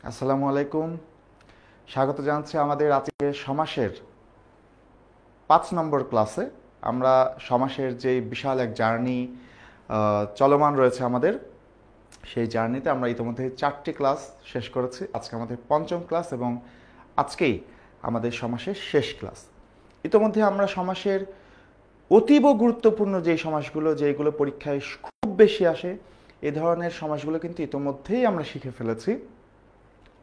আসসালামু আলাইকুম। স্বাগত জানাচ্ছি আমাদের আজকে সমাসের 5 নম্বর ক্লাসে। আমরা সমাসের যে বিশাল এক জার্নি চলমান রয়েছে আমাদের, সেই জার্নিতে আমরা ইতিমধ্যে 4টি ক্লাস শেষ করেছি। আজকে আমাদের 5ম ক্লাস এবং আজকেই আমাদের সমাসের শেষ ক্লাস। ইতিমধ্যে আমরা সমাসের অতীব গুরুত্বপূর্ণ যে সমাসগুলো, যেগুলো পরীক্ষায় খুব বেশি আসে, এ ধরনের সমাসগুলো কিন্তু ইতিমধ্যেই আমরা শিখে ফেলেছি।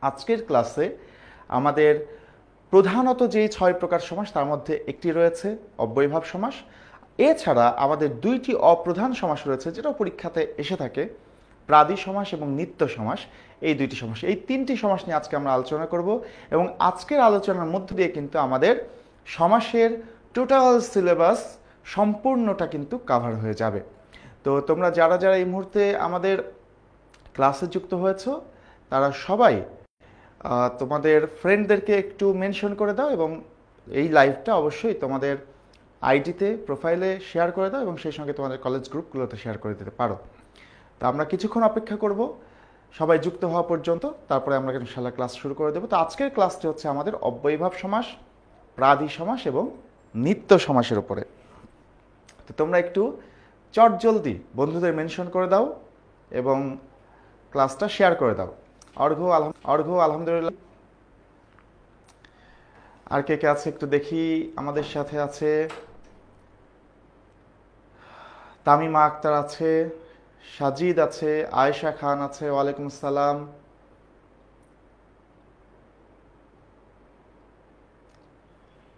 আজকের ক্লাসে আমাদের প্রধানত যে 6 প্রকার সমাস, তার মধ্যে একটি রয়েছে অব্যয়ভাব সমাস। এছাড়া আমাদের 2টি অপ্রধান সমাস রয়েছে, যেটা পরীক্ষাতে এসে থাকে, প্রাদি সমাস এবং নিত্য সমাস। এই 2টি সমাস, এই 3টি সমাস নিয়ে আজকে আমরা আলোচনা করব এবং আজকের আলোচনার মধ্য দিয়ে কিন্তু আমাদের সমাসের টোটাল সিলেবাস সম্পূর্ণটা কিন্তু কাভার হয়ে যাবে। তো তোমরা যারা যারা এই মুহূর্তে আমাদের ক্লাসে যুক্ত হয়েছো, তারা সবাই তোমাদের ফ্রেন্ডদেরকে একটু মেনশন করে দাও এবং এই লাইভটা অবশ্যই তোমাদের আইডিতে, প্রোফাইলে শেয়ার করে দাও এবং সেই সঙ্গে তোমাদের কলেজ গ্রুপগুলোতে শেয়ার করে দিতে পারো। তো আমরা কিছুক্ষণ অপেক্ষা করব সবাই যুক্ত হওয়া পর্যন্ত, তারপরে আমরা ইনশাআল্লাহ ক্লাস শুরু করে দেবো। তো আজকের ক্লাসটি হচ্ছে আমাদের অব্যয়ভাব সমাস, প্রাদি সমাস এবং নিত্য সমাসের উপরে। তো তোমরা একটু চটজলদি বন্ধুদের মেনশন করে দাও এবং ক্লাসটা শেয়ার করে দাও। অর্ঘ্য আলহামদুলিল্লাহ। আর কে কে আছে একটু দেখি। আমাদের সাথে আছে তামিমা আক্তার আছে, সাজিদ আছে, আয়েশা খান আছে, ওয়ালাইকুম আসসালাম।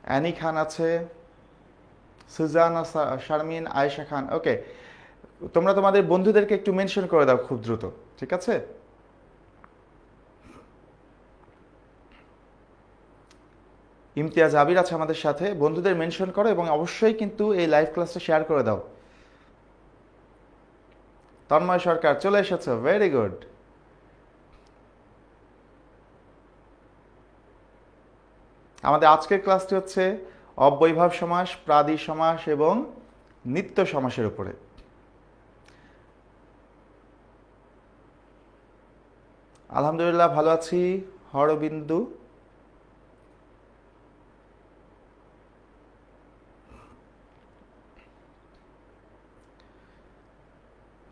অ্যানি খান আছে, সুজানা, শারমিন, আয়েশা খান। ওকে, তোমরা তোমাদের বন্ধুদেরকে একটু মেনশন করে দাও খুব দ্রুত, ঠিক আছে? ইমতিয়াজ আবির আছে আমাদের সাথে। বন্ধুদের মেনশন করো এবং অবশ্যই কিন্তু এই লাইভ ক্লাসটা শেয়ার করে দাও। তন্ময় সরকার চলে এসেছো, ভেরি গুড। আমাদের আজকের ক্লাসটি হচ্ছে অব্যয়ভাব সমাস, প্রাদি সমাস এবং নিত্য সমাসের উপরে। আলহামদুলিল্লাহ ভালো আছি। হরবিন্দু,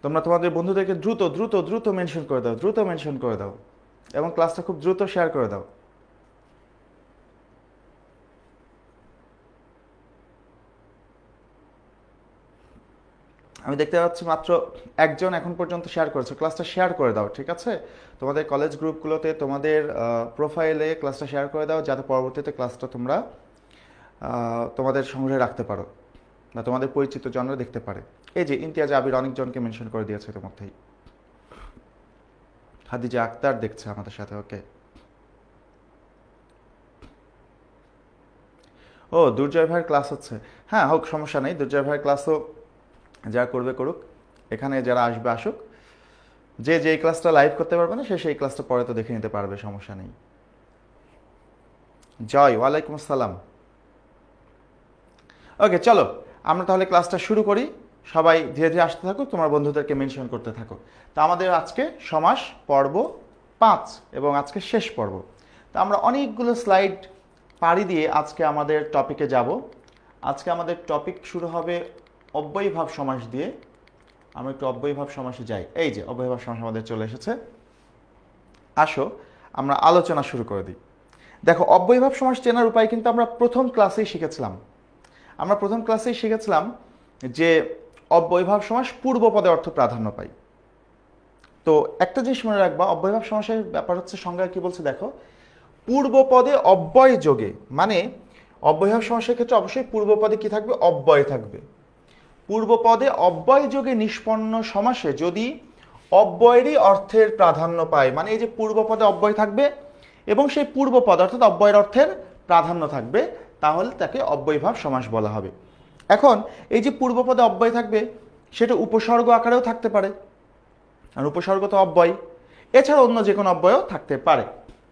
তোমরা তোমাদের বন্ধুদেরকে দ্রুত দ্রুত দ্রুত মেনশন করে দাও, দ্রুত মেনশন করে দাও এবং ক্লাসটা খুব দ্রুত শেয়ার করে দাও। আমি দেখতে পাচ্ছি মাত্র একজন এখন পর্যন্ত শেয়ার করেছে। ক্লাসটা শেয়ার করে দাও, ঠিক আছে? তোমাদের কলেজ গ্রুপগুলোতে, তোমাদের প্রোফাইলে ক্লাসটা শেয়ার করে দাও, যাতে পরবর্তীতে ক্লাসটা তোমরা তোমাদের সংগ্রহে রাখতে পারো বা তোমাদের পরিচিত জনরা দেখতে পারে। এই যে ইমতিয়াজ আবির অনেকজনকে মেনশন করে দিয়েছে ইতিমধ্যেই। হাদিজা আক্তার দেখছে আমাদের সাথে, ওকে। ও, দুর্জয় ভাইয়ের ক্লাস হচ্ছে। হ্যাঁ, হোক, সমস্যা নেই। দুর্জয় ভাইয়ের ক্লাসও যা করবে করুক, এখানে যারা আসবে আসুক। যে যেই ক্লাসটা লাইভ করতে পারবে না, সে সেই ক্লাসটা পরে তো দেখে নিতে পারবে, সমস্যা নেই। জয়, ওয়ালাইকুম আসসালাম। ওকে, চলো আমরা তাহলে ক্লাসটা শুরু করি। সবাই ধীরে ধীরে আসতে থাকো, তোমার বন্ধুদেরকে মেনশন করতে থাকো। তা আমাদের আজকে সমাস পর্ব 5 এবং আজকে শেষ পর্ব। তা আমরা অনেকগুলো স্লাইড পাড়ি দিয়ে আজকে আমাদের টপিকে যাব। আজকে আমাদের টপিক শুরু হবে অব্যয়ভাব সমাস দিয়ে। আমরা একটু অব্যয়ভাব সমাসে যাই। এই যে অব্যয়ভাব সমাস আমাদের চলে এসেছে। আসো আমরা আলোচনা শুরু করে দিই। দেখো, অব্যয়ভাব সমাস চেনার উপায় কিন্তু আমরা প্রথম ক্লাসেই শিখেছিলাম যে অব্যয়ভাব সমাস পূর্বপদে অর্থ প্রাধান্য পায়। তো একটা জিনিস মনে রাখবা, অব্যয়ভাব সমাসের ব্যাপার হচ্ছে, সংজ্ঞা কি বলছে দেখো, পূর্বপদে অব্যয় যোগে, মানে অব্যয়ভাব সমাসের ক্ষেত্রে অবশ্যই পূর্বপদে কি থাকবে? অব্যয় থাকবে। পূর্বপদে অব্যয় যোগে নিষ্পন্ন সমাসে যদি অব্যয়েরই অর্থের প্রাধান্য পায়, মানে এই যে পূর্বপদে অব্যয় থাকবে এবং সেই পূর্বপদ অর্থাৎ অব্যয়ের অর্থের প্রাধান্য থাকবে, তাহলে তাকে অব্যয়ভাব সমাস বলা হবে। এখন এই যে পূর্বপদে অব্যয় থাকবে, সেটা উপসর্গ আকারেও থাকতে পারে, আর উপসর্গ তো অব্যয়, এছাড়া অন্য যে কোনো অব্যয়ও থাকতে পারে।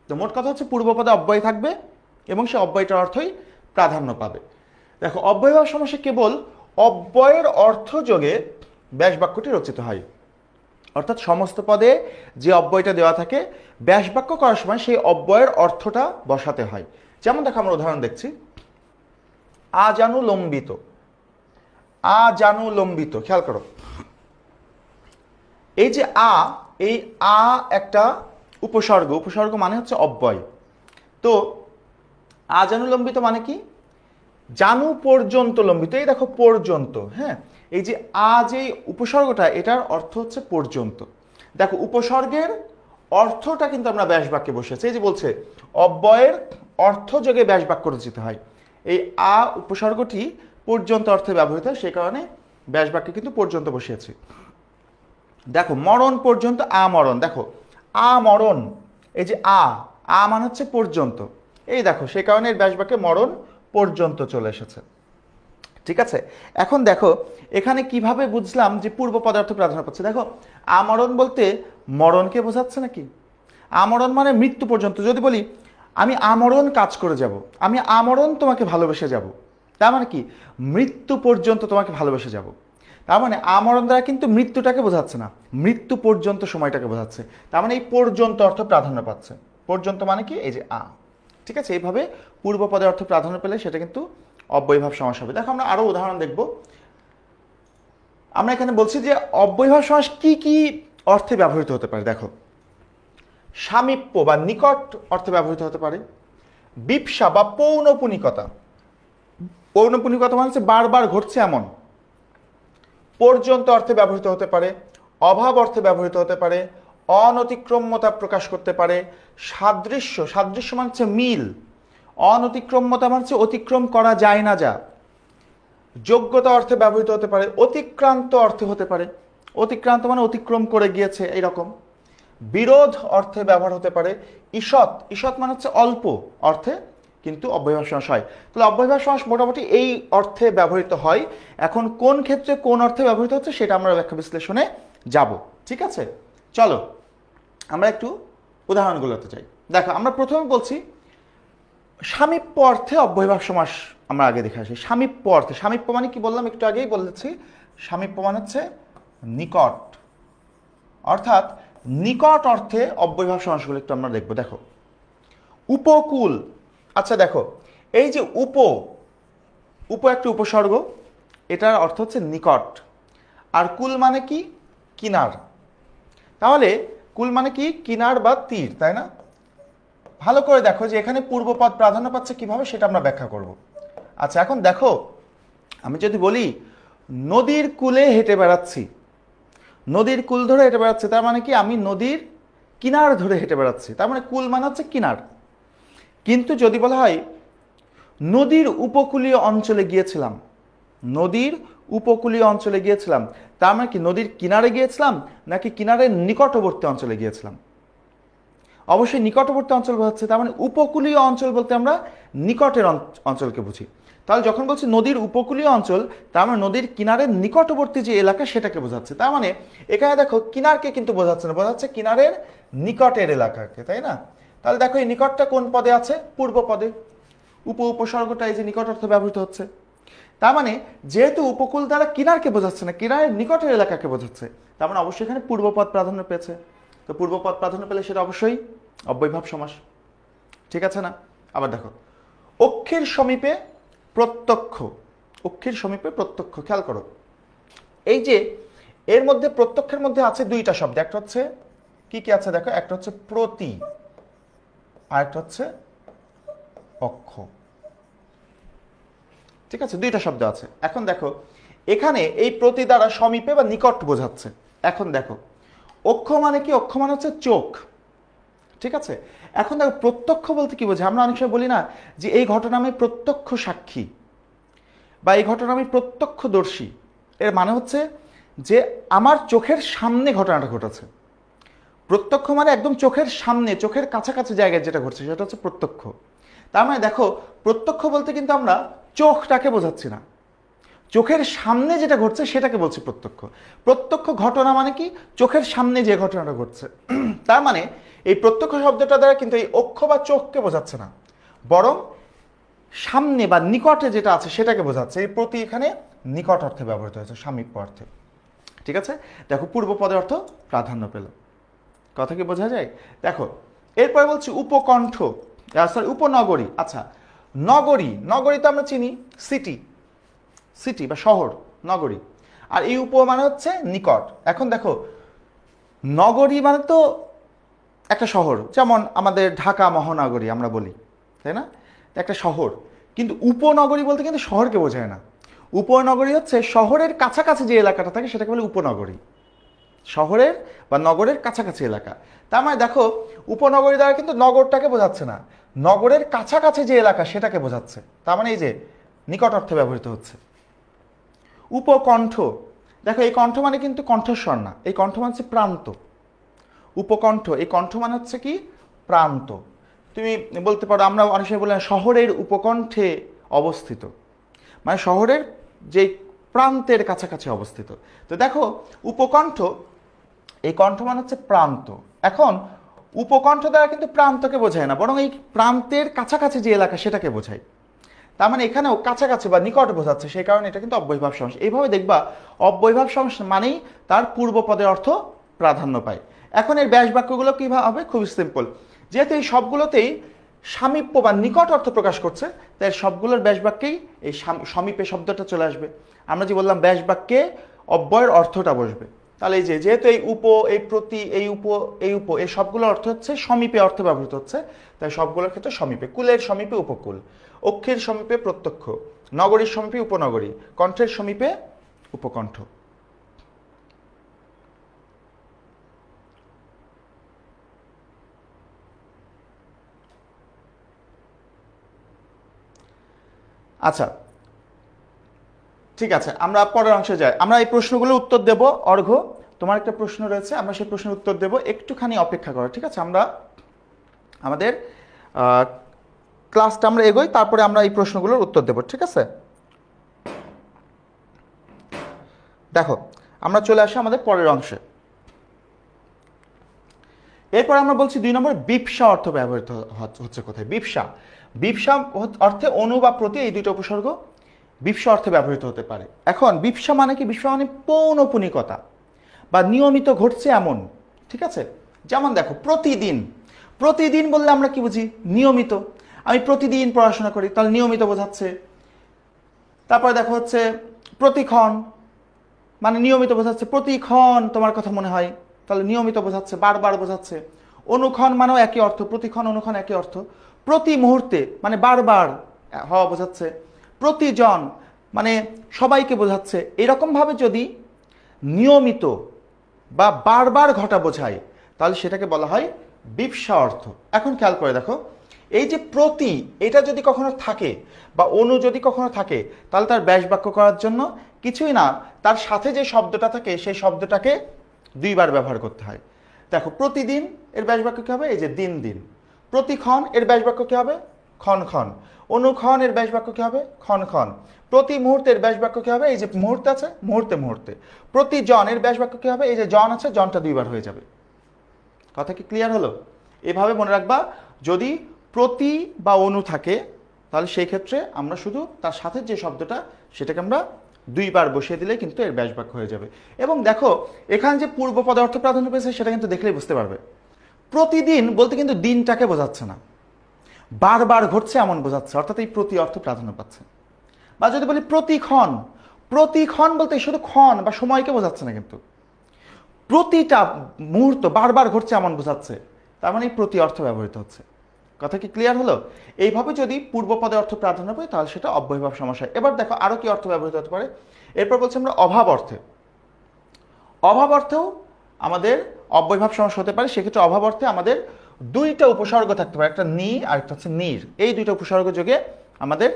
তো মোট কথা হচ্ছে পূর্বপদে অব্যয় থাকবে এবং সে অব্যয়টার অর্থই প্রাধান্য পাবে। দেখো, অব্যয়ভাব সমাসে কেবল অব্যয়ের অর্থ যোগে ব্যাস বাক্যটি রচিত হয়। অর্থাৎ সমস্ত পদে যে অব্যয়টা দেওয়া থাকে ব্যাস বাক্য করার সময় সেই অব্যয়ের অর্থটা বসাতে হয়। যেমন দেখো আমরা উদাহরণ দেখছি, আজানুলম্বিত। আজানুলম্বিত, খেয়াল করো, এই যে এই একটা উপসর্গ। উপসর্গ মানে হচ্ছে অব্যয়। তো আজানুলম্বিত মানে কি? জানু পর্যন্ত লম্বিত। এই দেখো পর্যন্ত, হ্যাঁ, এই যে যে উপসর্গটা, এটার অর্থ হচ্ছে পর্যন্ত। দেখো উপসর্গের অর্থটা কিন্তু আমরা ব্যাস বাক্যে বসেছি। এই যে বলছে অব্যয়ের অর্থ যোগে ব্যাস বাক্য রচিত হয়, এই উপসর্গটি পর্যন্ত অর্থে ব্যবহৃত হয়, সেই কারণে ব্যাস বাক্যে কিন্তু পর্যন্ত বসিয়েছি। দেখো মরণ পর্যন্ত আমরণ, দেখো আমরণ, এই যে মানে হচ্ছে পর্যন্ত, এই দেখো সেই কারণে এর ব্যাস বাক্যে মরণ পর্যন্ত চলে এসেছে। ঠিক আছে, এখন দেখো এখানে কিভাবে বুঝলাম যে পূর্ব পদার্থ প্রাধান্য পাচ্ছে। দেখো আমরণ বলতে মরণকে বোঝাচ্ছে নাকি? আমরণ মানে মৃত্যু পর্যন্ত। যদি বলি আমি আমরণ কাজ করে যাব, আমি আমরণ তোমাকে ভালোবেসে যাব, তার মানে কি মৃত্যু পর্যন্ত তোমাকে ভালোবেসে যাব। তার মানে আমরণ দ্বারা কিন্তু মৃত্যুটাকে বোঝাচ্ছে না, মৃত্যু পর্যন্ত সময়টাকে বোঝাচ্ছে। তার মানে এই পর্যন্ত অর্থ প্রাধান্য পাচ্ছে। পর্যন্ত মানে কি? এই যে ঠিক আছে, এইভাবে পূর্ব পদের অর্থ প্রাধান্য পেলে সেটা কিন্তু অব্যয়ভাব সমাস হবে। দেখো আমরা আরো উদাহরণ দেখব। আমরা এখানে বলছি যে অব্যয়ভাব সমাস কি কি অর্থে ব্যবহৃত হতে পারে। দেখো সামীপ্য বা নিকট অর্থে ব্যবহৃত হতে পারে, বিপসা বা পৌনপুনিকতা। পৌনপুনিকতা মানে হচ্ছে বারবার ঘটছে এমন। পর্যন্ত অর্থে ব্যবহৃত হতে পারে, অভাব অর্থে ব্যবহৃত হতে পারে, অনতিক্রম্যতা প্রকাশ করতে পারে, সাদৃশ্য, সাদৃশ্য মানে হচ্ছে মিল, অনতিক্রম্যতা মানে হচ্ছে অতিক্রম করা যায় না যা, যোগ্যতা অর্থে ব্যবহৃত হতে পারে, অতিক্রান্ত অর্থে হতে পারে, অতিক্রান্ত মানে অতিক্রম করে গিয়েছে এইরকম, বিরোধ অর্থে ব্যবহার হতে পারে, ঈষৎ, ঈষৎ মানে হচ্ছে অল্প অর্থে কিন্তু অব্যয়ভাব সমাস হয়। তাহলে অব্যয়ভাব সমাস মোটামুটি এই অর্থে ব্যবহৃত হয়। এখন কোন ক্ষেত্রে কোন অর্থে ব্যবহৃত হচ্ছে সেটা আমরা ব্যাখ্যা বিশ্লেষণে যাব। ঠিক আছে, চলো আমরা একটু উদাহরণগুলোতে যাই। দেখো আমরা প্রথমে বলছি সামীপ্য অর্থে অব্যয়ভাব সমাস। আমরা আগে দেখে আসি সামীপ্য অর্থে। সামীপ্য মানে কি বললাম, একটু আগেই বলেছি, সামীপ্য মানে হচ্ছে নিকট, অর্থাৎ নিকট অর্থে অব্যয়ভাব সমাসগুলো একটু আমরা দেখব। দেখো উপকূল, আচ্ছা দেখো এই যে একটা উপসর্গ, এটার অর্থ হচ্ছে নিকট, আর কুল মানে কি? কিনার। তাহলে কুল মানে কি? কিনার বা তীর, তাই না? ভালো করে দেখো যে এখানে পূর্বপদ প্রাধান্য পাচ্ছে কিভাবে সেটা আমরা ব্যাখ্যা করব। আচ্ছা এখন দেখো আমি যদি বলি নদীর কূলে হেঁটে বেড়াচ্ছি, নদীর কূল ধরে হেঁটে বেড়াচ্ছি, তার মানে কি আমি নদীর কিনার ধরে হেঁটে বেড়াচ্ছি, তার মানে কূল মানে হচ্ছে কিনার। কিন্তু যদি বলা হয় নদীর উপকূলীয় অঞ্চলে গিয়েছিলাম, নদীর উপকূলীয় অঞ্চলে গিয়েছিলাম, তার মানে কি নদীর কিনারে গিয়েছিলাম নাকি কিনারের নিকটবর্তী অঞ্চলে গিয়েছিলাম? অবশ্যই নিকটবর্তী অঞ্চল বোঝাচ্ছে, তার মানে উপকূলীয় অঞ্চল বলতে আমরা নিকটের অঞ্চলকে বুঝি। তাহলে যখন বলছি নদীর উপকূলীয় অঞ্চল, তার মানে নদীর কিনারের নিকটবর্তী যে এলাকা সেটাকে বোঝাচ্ছে। তার মানে এখানে দেখো কিনারকে কিন্তু বোঝাচ্ছে না, বোঝাচ্ছে কিনারের নিকটের এলাকাকে, তাই না? তাহলে দেখো এই নিকটটা কোন পদে আছে? পূর্ব পদে। উপসর্গটা এই যে নিকট অর্থে ব্যবহৃত হচ্ছে। তার মানে যেহেতু উপকূল দ্বারা কিনারকে বোঝাচ্ছে না, কিনারের নিকটের এলাকাকে বোঝাচ্ছে, তার মানে অবশ্যই এখানে পূর্বপদ প্রাধান্য পেয়েছে। তো পূর্বপদ প্রাধান্য পেলে সেটা অবশ্যই অব্যয়ভাব সমাস। ঠিক আছে না? আবার দেখো অক্ষের সমীপে প্রত্যক্ষ, অক্ষের সমীপে প্রত্যক্ষ, খেয়াল করো এই যে এর মধ্যে প্রত্যক্ষের মধ্যে আছে দুইটা শব্দ, একটা হচ্ছে কি কি আছে দেখো, একটা হচ্ছে প্রতি আর একটা হচ্ছে অক্ষ। ঠিক আছে, দুইটা শব্দ আছে। এখন দেখো এখানে এই প্রতি দ্বারা সমীপে বা নিকট বোঝাচ্ছে। এখন দেখো অক্ষ মানে কি? অক্ষ মানে হচ্ছে চোখ। ঠিক আছে, এখন দেখো প্রত্যক্ষ বলতে কি বোঝায়? আমরা অনেক সময় বলি না যে এই ঘটনা আমি প্রত্যক্ষ সাক্ষী বা এই ঘটনা আমি প্রত্যক্ষদর্শী। এর মানে হচ্ছে যে আমার চোখের সামনে ঘটনাটা ঘটেছে। প্রত্যক্ষ মানে একদম চোখের সামনে, চোখের কাছাকাছি জায়গায় যেটা ঘটছে সেটা হচ্ছে প্রত্যক্ষ। তার মানে দেখো প্রত্যক্ষ বলতে কিন্তু আমরা চোখটাকে বোঝাচ্ছি না, চোখের সামনে যেটা ঘটছে সেটাকে বলছি প্রত্যক্ষ। প্রত্যক্ষ ঘটনা মানে কি? চোখের সামনে যে ঘটনাটা ঘটছে। তার মানে এই প্রত্যক্ষ শব্দটা দ্বারা কিন্তু এই অক্ষ বা চোখকে বোঝাচ্ছে না, বরং সামনে বা নিকটে যেটা আছে সেটাকে বোঝাচ্ছে। এই প্রতি এখানে নিকট অর্থে ব্যবহৃত হয়েছে, সামীপ্য অর্থে। ঠিক আছে, দেখো পূর্ব পদের অর্থ প্রাধান্য পেল। কথা কি বোঝা যায়? দেখো এরপরে বলছি উপকণ্ঠ, সরি উপনগরী। আচ্ছা নগরী, নগরী তো আমরা চিনি সিটি, সিটি বা শহর, নগরী। আর এই উপ মানে হচ্ছে নিকট। এখন দেখো নগরী মানে তো একটা শহর, যেমন আমাদের ঢাকা মহানগরী আমরা বলি, তাই না, একটা শহর। কিন্তু উপনগরী বলতে কিন্তু শহরকে বোঝায় না। উপনগরী হচ্ছে শহরের কাছাকাছি যে এলাকাটা থাকে সেটাকে বলে উপনগরী, শহরের বা নগরের কাছাকাছি এলাকা। তার মানে দেখো উপনগরী দ্বারা কিন্তু নগরটাকে বোঝাচ্ছে না, নগরের কাছাকাছি যে এলাকা সেটাকে বোঝাচ্ছে। তার মানে এই যে নিকট অর্থে ব্যবহৃত হচ্ছে। উপকণ্ঠ, দেখো এই কণ্ঠ মানে কিন্তু কণ্ঠস্বর না, এই কণ্ঠ মানে হচ্ছে প্রান্ত। উপকণ্ঠ, এই কণ্ঠ মানে হচ্ছে কি প্রান্ত। তুমি বলতে পারো, আমরা অনেক সময় বললাম শহরের উপকণ্ঠে অবস্থিত, মানে শহরের যে প্রান্তের কাছাকাছি অবস্থিত। তো দেখো উপকণ্ঠ, এই কণ্ঠ মানে হচ্ছে প্রান্ত। এখন উপকণ্ঠ দ্বারা কিন্তু প্রান্তকে বোঝায় না, বরং এই প্রান্তের কাছাকাছি যে এলাকা সেটাকে বোঝায়। তার মানে এখানেও কাছাকাছি বা নিকট বোঝাচ্ছে, সেই কারণে এটা কিন্তু অব্যয়ভাব সমাস। এইভাবে দেখবা অব্যয়ভাব সমাস মানেই তার পূর্ব পদের অর্থ প্রাধান্য পায়। এখন এর ব্যাস বাক্যগুলো কীভাবে হবে? খুব সিম্পল, যেহেতু এই সবগুলোতেই সামীপ্য বা নিকট অর্থ প্রকাশ করছে, তাই সবগুলোর ব্যাস বাক্যেই এই সমীপে শব্দটা চলে আসবে। আমরা যে বললাম ব্যাস বাক্যে অব্যয়ের অর্থটা বসবে, তাহলে এই যে যেহেতু এই উপ, এই প্রতি, এই উপ, এই উপ, এই সবগুলোর অর্থ হচ্ছে সমীপে অর্থ ব্যবহৃত হচ্ছে, তাই সবগুলোর ক্ষেত্রে সমীপে। কুলের সমীপে উপকূল, অক্ষের সমীপে প্রত্যক্ষ, নগরীর সমীপে উপনগরী, কণ্ঠের সমীপে উপকণ্ঠ। আচ্ছা ঠিক আছে, আমরা পরের অংশে যাই। আমরা এই প্রশ্নগুলোর উত্তর দেব। অর্ঘ্য, তোমার একটা প্রশ্ন রয়েছে, আমরা সেই প্রশ্নের উত্তর দেব, একটুখানি অপেক্ষা করো, ঠিক আছে? আমরা আমাদের ক্লাসটা আমরা এগোই, তারপরে আমরা এই প্রশ্নগুলোর উত্তর দেব, ঠিক আছে? দেখো আমরা চলে আসি আমাদের পরের অংশে। এরপর আমরা বলছি 2 নম্বর বিপসা অর্থ ব্যবহৃত হচ্ছে কোথায়? বিপসা, বিপসা অর্থে অনু বা প্রতি, এই দুইটা উপসর্গ বিপসা অর্থে ব্যবহৃত হতে পারে। এখন বিপসা মানে কি? বিপসা মানে পৌনপুনিকতা বা নিয়মিত ঘটছে এমন, ঠিক আছে? যেমন দেখো প্রতিদিন, প্রতিদিন বললে আমরা কি বুঝি? নিয়মিত। আমি প্রতিদিন পড়াশোনা করি, তাহলে নিয়মিত বোঝাচ্ছে। তারপরে দেখো হচ্ছে প্রতিক্ষণ, মানে নিয়মিত বোঝাচ্ছে, প্রতিক্ষণ তোমার কথা মনে হয়, তাহলে নিয়মিত বোঝাচ্ছে, বারবার বোঝাচ্ছে। অনুক্ষণ মানেও একই অর্থ, প্রতিক্ষণ অনুক্ষণ একই অর্থ। প্রতি মুহূর্তে মানে বারবার হওয়া বোঝাচ্ছে। প্রতিজন মানে সবাইকে বোঝাচ্ছে। এরকমভাবে যদি নিয়মিত বা বারবার ঘটা বোঝায়, তাহলে সেটাকে বলা হয় বিপসা অর্থ। এখন খেয়াল করে দেখো, এই যে প্রতি, এটা যদি কখনো থাকে বা অনু যদি কখনো থাকে, তাহলে তার ব্যাস বাক্য করার জন্য কিছুই না, তার সাথে যে শব্দটা থাকে সেই শব্দটাকে 2 বার ব্যবহার করতে হয়। দেখো প্রতিদিন এর ব্যাস বাক্য কী হবে? এই যে দিন দিন। প্রতিক্ষণ এর ব্যাস বাক্য কী হবে? ক্ষণ ক্ষণ। অনুক্ষণ এর ব্যাস বাক্য কী হবে? ক্ষণ ক্ষণ। প্রতি মুহূর্তের ব্যাস বাক্য কী হবে? এই যে মুহূর্তে আছে, মুহূর্তে মুহূর্তে। প্রতিজন এর ব্যাস বাক্য কী হবে? এই যে জন আছে, জনটা 2 বার হয়ে যাবে। কথা কি ক্লিয়ার হলো? এভাবে মনে রাখবা, যদি প্রতি বা অনু থাকে, তাহলে সেই ক্ষেত্রে আমরা শুধু তার সাথে যে শব্দটা সেটাকে আমরা 2 বার বসিয়ে দিলে কিন্তু এর ব্যাস বাক্য হয়ে যাবে। এবং দেখো এখানে যে পূর্ব পদে অর্থ প্রাধান্য পেয়েছে সেটা কিন্তু দেখলেই বুঝতে পারবে। প্রতিদিন বলতে কিন্তু দিনটাকে বোঝাচ্ছে না, বারবার ঘটছে এমন বোঝাচ্ছে, অর্থাৎ এই প্রতি অর্থ প্রাধান্য পাচ্ছে। বা যদি বলি প্রতিক্ষণ, প্রতিক্ষণ বলতে শুধু ক্ষণ বা সময়কে বোঝাচ্ছে না, কিন্তু প্রতিটা মুহূর্ত বারবার ঘটছে এমন বোঝাচ্ছে, তার মানে এই প্রতি অর্থ ব্যবহৃত হচ্ছে। কথা কি ক্লিয়ার হলো? এইভাবে যদি পূর্ব পদে অর্থ প্রাধান্য পায়, তাহলে সেটা অব্যয়ভাব সমাস হয়। এবার দেখো আরো কি অর্থ ব্যবহৃত হতে পারে। এরপর বলছি আমরা অভাব অর্থে। অভাব অর্থেও আমাদের অব্যয়ভাব সমাস হতে পারে। সেক্ষেত্রে অভাব অর্থে আমাদের 2টা উপসর্গ থাকতে পারে, একটা নি আর একটা হচ্ছে নির। এই 2টা উপসর্গ যোগে আমাদের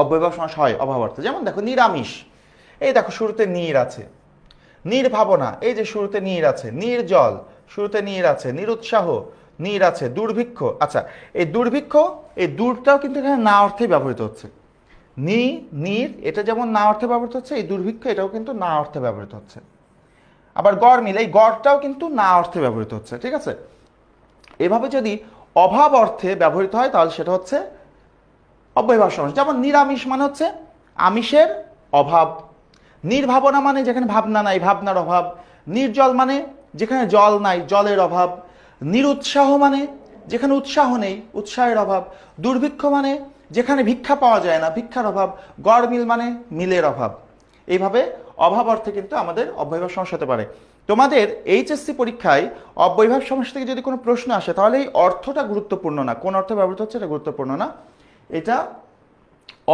অব্যয়ভাব সমাস হয় অভাব অর্থে। যেমন দেখো নিরামিষ, এই দেখো শুরুতে নির আছে। নির্ভাবনা, এই যে শুরুতে নির আছে। নির্জল, শুরুতে নির আছে। নিরুৎসাহ, নির আছে। দুর্ভিক্ষ, আচ্ছা এই দুর্ভিক্ষ, এই দূরটাও কিন্তু এখানে না অর্থেই ব্যবহৃত হচ্ছে। নি, নির, এটা যেমন না অর্থে ব্যবহৃত হচ্ছে, এই দুর্ভিক্ষ এটাও কিন্তু না অর্থে ব্যবহৃত হচ্ছে। আবার গড়মিল, এই গড়টাও কিন্তু না অর্থে ব্যবহৃত হচ্ছে, ঠিক আছে? এভাবে যদি অভাব অর্থে ব্যবহৃত হয়, তাহলে সেটা হচ্ছে অব্যয়ভাব সমাস। যেমন নিরামিষ মানে হচ্ছে আমিষের অভাব, নির্ভাবনা মানে যেখানে ভাবনা নাই, ভাবনার অভাব। নির্জল মানে যেখানে জল নাই, জলের অভাব। নিরুৎসাহ মানে যেখানে উৎসাহ নেই, উৎসাহের অভাব। দুর্ভিক্ষ মানে যেখানে ভিক্ষা পাওয়া যায় না, ভিক্ষার অভাব। গড়মিল মানে মিলের অভাব। এইভাবে অভাব অর্থে কিন্তু আমাদের অব্যয়ভাব সমস্যা হতে পারে। তোমাদের এইচএসসি পরীক্ষায় অব্যয়ভাব সমস্যা থেকে যদি কোনো প্রশ্ন আসে তাহলে এই অর্থটা গুরুত্বপূর্ণ না, কোন অর্থে ব্যবহৃত হচ্ছে এটা গুরুত্বপূর্ণ না, এটা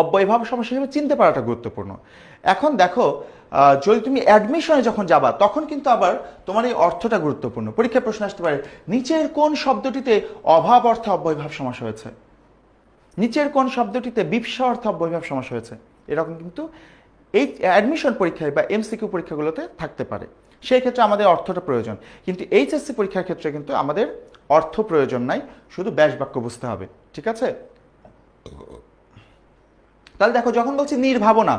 অব্যয়ভাব সমস্যা হিসেবে চিনতে পারাটা গুরুত্বপূর্ণ। এখন দেখো, যদি তুমি অ্যাডমিশনে যখন যাবা তখন কিন্তু আবার তোমার এই অর্থটা গুরুত্বপূর্ণ। পরীক্ষায় প্রশ্ন আসতে পারে, নিচের কোন শব্দটিতে অভাব অর্থে অব্যয়ভাব সমস্যা হয়েছে, নিচের কোন শব্দটিতে বিপসা অর্থে অব্যয়ভাব সমস্যা হয়েছে। এরকম কিন্তু এই অ্যাডমিশন পরীক্ষায় বা এমসিকিউ পরীক্ষাগুলোতে থাকতে পারে। সেই ক্ষেত্রে আমাদের অর্থটা প্রয়োজন, কিন্তু এইচএসসি পরীক্ষার ক্ষেত্রে কিন্তু আমাদের অর্থ প্রয়োজন নাই, শুধু ব্যাস বাক্য বুঝতে হবে। ঠিক আছে? তাহলে দেখো, যখন বলছি নির্ভাবনা,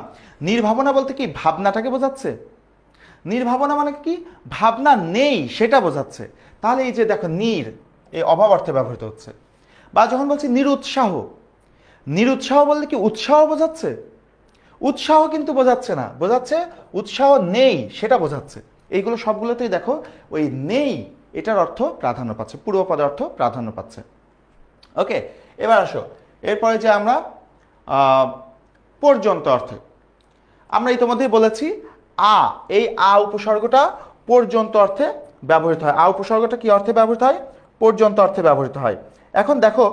নির্ভাবনা বলতে কি ভাবনাটাকে বোঝাচ্ছে। নির্ভাবনা মানে কি ভাবনা নেই সেটা বোঝাচ্ছে। তাহলে এই যে দেখো নির, এই অভাব অর্থে ব্যবহৃত হচ্ছে। বা যখন বলছি নিরুৎসাহ, নিরুৎসাহ বলতে কি উৎসাহ বোঝাচ্ছে? উৎসাহ কিন্তু বোঝাচ্ছে না, বোঝাচ্ছে উৎসাহ নেই সেটা বোঝাচ্ছে। এইগুলো সবগুলোতেই দেখো ওই নেই এটার অর্থ প্রাধান্য পাচ্ছে, পূর্বপদের অর্থ প্রাধান্য পাচ্ছে। ওকে, এবার আসো এরপরে যে আমরা পর্যন্ত অর্থে, আমরা ইতিমধ্যেই বলেছি এই উপসর্গটা পর্যন্ত অর্থে ব্যবহৃত হয়। উপসর্গটা কি অর্থে ব্যবহৃত হয়? পর্যন্ত অর্থে ব্যবহৃত হয়। এখন দেখো,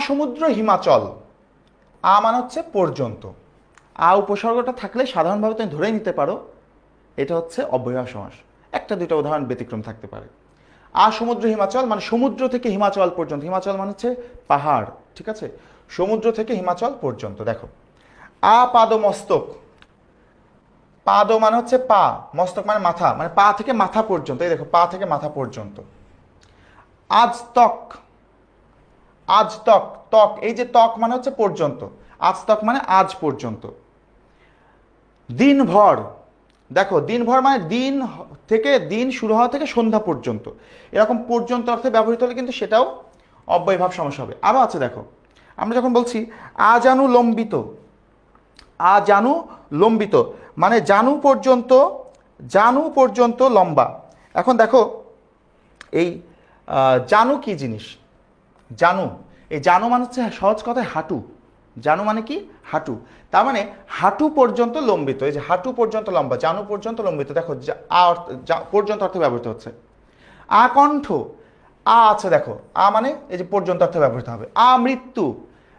সমুদ্র হিমাচল, মানে হচ্ছে পর্যন্ত। উপসর্গটা থাকলে সাধারণভাবে তুমি ধরে নিতে পারো এটা হচ্ছে অব্যয়ভাব সমাস। একটা দুইটা উদাহরণ ব্যতিক্রম থাকতে পারে। সমুদ্র হিমাচল মানে সমুদ্র থেকে হিমাচল পর্যন্ত। হিমাচল মানে হচ্ছে পাহাড়, ঠিক আছে? সমুদ্র থেকে হিমাচল পর্যন্ত। দেখো, পাদ মস্তক, পাদ মানে হচ্ছে পা, মস্তক মানে মাথা, মানে পা থেকে মাথা পর্যন্ত। এই দেখো, পা থেকে মাথা পর্যন্ত। আজ তক, আজ তক, তক এই যে তক মানে হচ্ছে পর্যন্ত, আজ তক মানে আজ পর্যন্ত। দিনভর, দেখো দিনভর মানে দিন থেকে, দিন শুরু হওয়া থেকে সন্ধ্যা পর্যন্ত। এরকম পর্যন্ত অর্থে ব্যবহৃত হলে কিন্তু সেটাও অব্যয়ভাব সমস্যা হবে। আরও আছে দেখো, আমরা যখন বলছি আজানু লম্বিত, জানু লম্বিত মানে জানু পর্যন্ত, জানু পর্যন্ত লম্বা। এখন দেখো, এই জানু কি জিনিস? জানু, এই জানু মানে হচ্ছে সহজ কথায় হাঁটু। জানু মানে কি? হাঁটু। তার মানে হাঁটু পর্যন্ত লম্বিত, এই যে হাঁটু পর্যন্ত লম্বা, জানু পর্যন্ত লম্বিত। দেখো পর্যন্ত অর্থে ব্যবহৃত হচ্ছে। আকণ্ঠ, আছে দেখো, মানে এই যে পর্যন্ত অর্থে ব্যবহৃত হবে। মৃত্যু,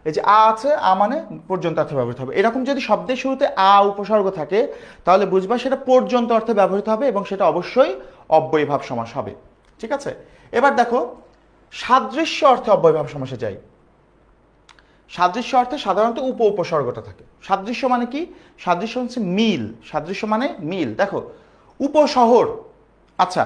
এই যে আছে, মানে পর্যন্ত অর্থে ব্যবহৃত হবে। এরকম যদি শব্দের শুরুতে উপসর্গ থাকে তাহলে বুঝবা সেটা পর্যন্ত অর্থে ব্যবহৃত হবে এবং সেটা অবশ্যই অব্যয়ভাব সমাস হবে। ঠিক আছে? এবার দেখো, সাদৃশ্য অর্থে অব্যয়ভাব সমাসে যাই। সাদৃশ্য অর্থে সাধারণত উপসর্গটা থাকে। সাদৃশ্য মানে কি? সাদৃশ্য হচ্ছে মিল, সাদৃশ্য মানে মিল। দেখো, উপশহর, আচ্ছা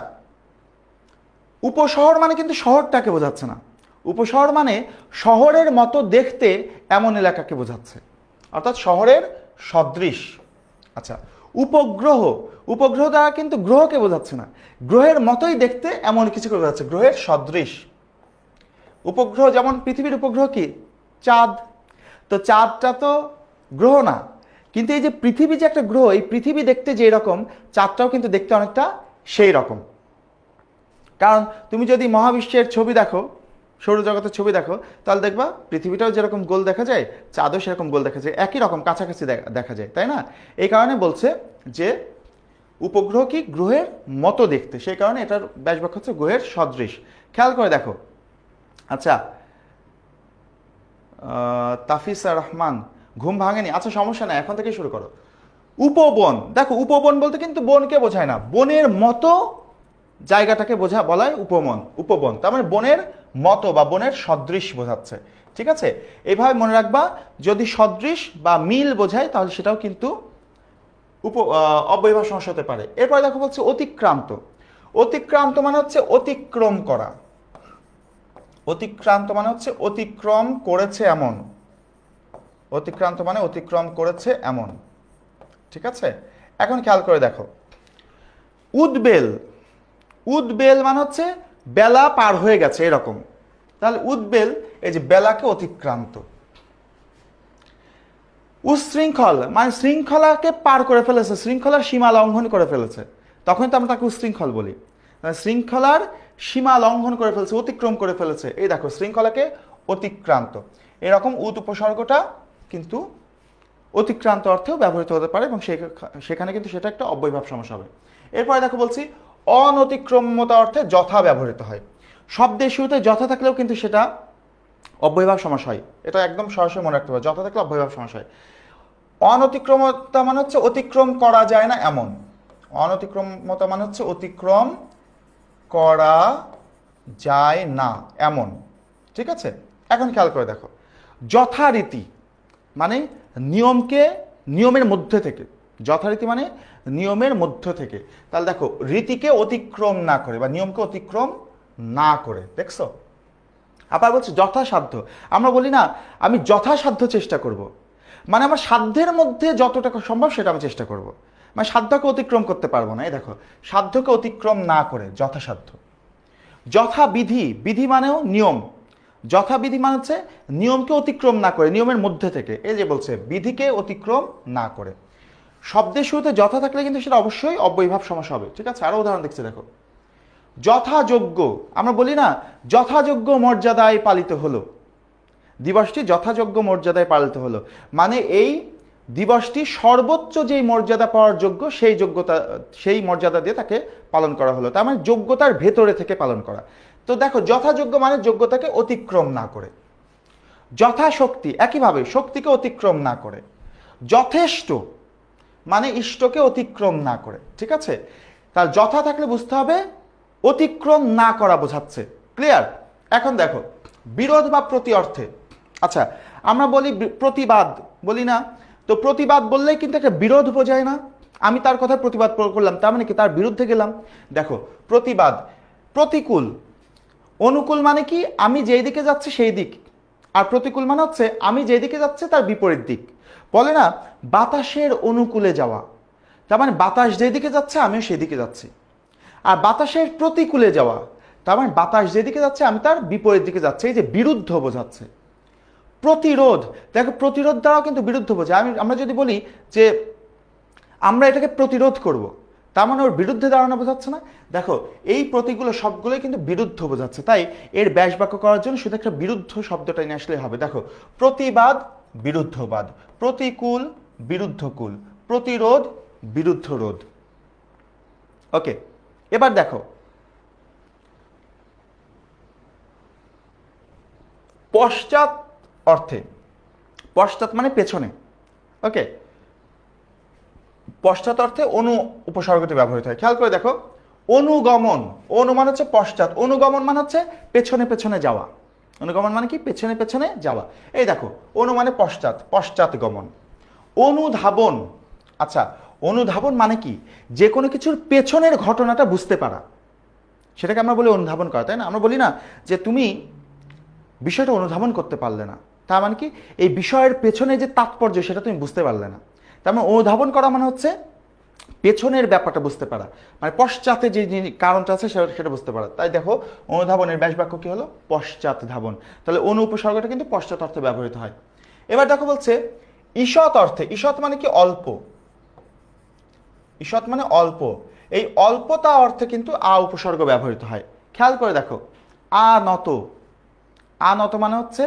উপশহর মানে কিন্তু শহরটাকে বোঝাচ্ছে না। উপশহর মানে শহরের মতো দেখতে এমন এলাকাকে বোঝাচ্ছে, অর্থাৎ শহরের সদৃশ। আচ্ছা, উপগ্রহ, উপগ্রহ দ্বারা কিন্তু গ্রহকে বোঝাচ্ছে না, গ্রহের মতোই দেখতে এমন কিছুকে বোঝাচ্ছে, গ্রহের সদৃশ। উপগ্রহ যেমন পৃথিবীর উপগ্রহ কি? চাঁদ। তো চাঁদটা তো গ্রহ না, কিন্তু এই যে পৃথিবী যে একটা গ্রহ, এই পৃথিবী দেখতে যে রকম চাঁদটাও কিন্তু দেখতে অনেকটা সেই রকম। কারণ তুমি যদি মহাবিশ্বের ছবি দেখো, সৌরজগতের ছবি দেখো, তাহলে দেখবা পৃথিবীটাও যেরকম গোল দেখা যায়, চাঁদও সেরকম গোল দেখা যায়, একই রকম কাছাকাছি দেখা যায়, তাই না? এই কারণে বলছে যে উপগ্রহ কি? গ্রহের মতো দেখতে, সেই কারণে এটার ব্যাসবাক্য হচ্ছে গ্রহের সদৃশ। খেয়াল করে দেখো। আচ্ছা, তাফিসা রহমান, ঘুম ভাঙেনি? আচ্ছা সমস্যা নাই, এখন থেকে শুরু করো। উপবন, দেখো উপবন বলতে কিন্তু বনকে বোঝায় না, বনের মতো জায়গাটাকে বলায় উপবন। তার মানে বনের মতো বা বনের সদৃশ বোঝাচ্ছে। ঠিক আছে? এইভাবে মনে রাখবা, যদি সদৃশ বা মিল বোঝায় তাহলে সেটাও কিন্তু অব্যয়ভাব সমস্যা হতে পারে। এরপরে দেখো বলছে অতিক্রান্ত। অতিক্রান্ত মানে হচ্ছে অতিক্রম করা। অতিক্রান্ত মানে হচ্ছে অতিক্রম করেছে এমন। অতিক্রান্ত মানে অতিক্রম করেছে এমন। ঠিক আছে? এখন খেয়াল করে দেখো, উদ্বেল, উদ্বেল মানে হচ্ছে বেলা পার হয়ে গেছে এরকম। তাহলে উদ্বেল, এই যে বেলাকে অতিক্রান্ত। উচ্ছৃঙ্খল মানে শৃঙ্খলাকে পার করে ফেলেছে, শৃঙ্খলার সীমা লঙ্ঘন করে ফেলেছে, তখন তো আমরা তাকে উচ্ছৃঙ্খল বলি। শৃঙ্খলার সীমা লঙ্ঘন করে ফেলেছে, অতিক্রম করে ফেলেছে, এই দেখো শৃঙ্খলাকে অতিক্রান্ত। এরকম উত উপসর্গটা কিন্তু অতিক্রান্ত অর্থেও ব্যবহৃত হতে পারে এবং সেখানে কিন্তু সেটা একটা অব্যয়ভাব সমাস হবে। এরপরে দেখো বলছি অনতিক্রম্যতা অর্থে যথা ব্যবহৃত হয়। শব্দের শুরুতে যথা থাকলেও কিন্তু সেটা অব্যয়ভাব সমাস হয়, এটা একদম সরাসরি মনে রাখতে হবে, যথা থাকলে অব্যয়ভাব সমাস হয়। অনতিক্রমতা মানে হচ্ছে অতিক্রম করা যায় না এমন, অনতিক্রমতা মানে হচ্ছে অতিক্রম করা যায় না এমন, ঠিক আছে। এখন খেয়াল করে দেখো, যথারীতি মানে নিয়মের মধ্যে থেকে, যথারীতি মানে নিয়মের মধ্য থেকে, তাহলে দেখো রীতিকে অতিক্রম না করে বা নিয়মকে অতিক্রম না করে, দেখছো। আবার বলছে যথাসাধ্য, আমরা বলি না আমি যথাসাধ্য চেষ্টা করব, মানে আমার সাধ্যের মধ্যে যতটা সম্ভব সেটা আমি চেষ্টা করব, মানে সাধ্যকে অতিক্রম করতে পারবো না, এই দেখো সাধ্যকে অতিক্রম না করে যথাসাধ্য। যথাবিধি, বিধি মানেও নিয়ম, যথাবিধি মানে হচ্ছে নিয়মকে অতিক্রম না করে, নিয়মের মধ্যে থেকে, এই যে বলছে বিধিকে অতিক্রম না করে। শব্দের শুরুতে যথা থাকলে কিন্তু সেটা অবশ্যই অব্যয়ভাব সমাস হবে, ঠিক আছে। আরো উদাহরণ দেখছি দেখো, যথাযোগ্য, আমরা বলি না যথাযোগ্য মর্যাদায় পালিত হলো, দিবসটি যথাযোগ্য মর্যাদায় পালিত হলো, মানে এই দিবসটি সর্বোচ্চ যেই মর্যাদা পাওয়ার যোগ্য সেই মর্যাদা দিয়ে তাকে পালন করা হলো, তার মানে যোগ্যতার ভেতরে থেকে পালন করা। তো দেখো যথাযোগ্য মানে যোগ্যতাকে অতিক্রম না করে, যথাশক্তি একইভাবে শক্তিকে অতিক্রম না করে, যথেষ্ট মানে ইষ্টকে অতিক্রম না করে, ঠিক আছে। তার যথা থাকলে বুঝতে হবে অতিক্রম না করা বোঝাচ্ছে, ক্লিয়ার। এখন দেখো বিরোধ বা প্রতি অর্থে, আচ্ছা আমরা বলি প্রতিবাদ, বলি না, তো প্রতিবাদ বললেই কিন্তু একটা বিরোধ বোঝায় না, আমি তার কথা প্রতিবাদ করলাম তার মানে কি তার বিরুদ্ধে গেলাম। দেখো প্রতিবাদ, প্রতিকূল, অনুকূল মানে কি আমি যেই দিকে যাচ্ছি সেই দিক, আর প্রতিকূল মানে হচ্ছে আমি যেই দিকে যাচ্ছি তার বিপরীত দিক। বলে না বাতাসের অনুকূলে যাওয়া, তার মানে বাতাস যেদিকে যাচ্ছে আমিও সেদিকে যাচ্ছি। আর বাতাসের প্রতিকূলে যাওয়া, তার মানে বাতাস যেদিকে যাচ্ছে আমি তার বিপরীত দিকে যাচ্ছি, এই যে বিরুদ্ধ বোঝাচ্ছে। প্রতিরোধ, দেখো প্রতিরোধ দ্বারাও কিন্তু বিরুদ্ধ বোঝায়, আমরা যদি বলি যে আমরা এটাকে প্রতিরোধ করব, তার মানে ওর বিরুদ্ধে দাঁড়ানো বোঝাচ্ছে না। দেখো এই প্রতীকগুলো সবগুলোই কিন্তু বিরুদ্ধ বোঝাচ্ছে, তাই এর ব্যাস বাক্য করার জন্য শুধু একটা বিরুদ্ধ শব্দটা নিয়ে আসলে হবে। দেখো প্রতিবাদ বিরুদ্ধবাদ, প্রতিকূল বিরুদ্ধকূল, প্রতিরোধ বিরুদ্ধ রোধ। ওকে, এবার দেখো পশ্চাৎ অর্থে, পশ্চাৎ মানে পেছনে, ওকে, পশ্চাৎ অর্থে অনু উপসর্গটি ব্যবহৃত হয়। খেয়াল করে দেখো অনুগমন, অনু মানে হচ্ছে পশ্চাৎ, অনুগমন মানে হচ্ছে পেছনে পেছনে যাওয়া, অনুগমন মানে কি পেছনে পেছনে যাওয়া। এই দেখো অনু মানে পশ্চাৎ, পশ্চাৎ গমন। অনুধাবন, আচ্ছা অনুধাবন মানে কি যে কোনো কিছুর পেছনের ঘটনাটা বুঝতে পারা, সেটাকে আমরা বলি অনুধাবন করা, তাই না। আমরা বলি না যে তুমি বিষয়টা অনুধাবন করতে পারলে না, তার মানে কি এই বিষয়ের পেছনে যে তাৎপর্য সেটা তুমি বুঝতে পারলে না। তার মানে অনুধাবন করা মানে হচ্ছে পেছনের ব্যাপারটা বুঝতে পারা, মানে পশ্চাতে যে কারণটা আছে সেটা বুঝতে পারা। তাই দেখো অনুধাবনের ব্যাস বাক্য কি হলো পশ্চাৎ ধাবন, তাহলে অনু উপসর্গটা কিন্তু পশ্চাৎ অর্থে ব্যবহৃত হয়। এবার দেখো বলছে ঈষৎ অর্থে, ঈষৎ মানে কি অল্প, ঈষৎ মানে অল্প, এই অল্পতা অর্থে কিন্তু আ উপসর্গ ব্যবহৃত হয়। খেয়াল করে দেখো আনত, আনত মানে হচ্ছে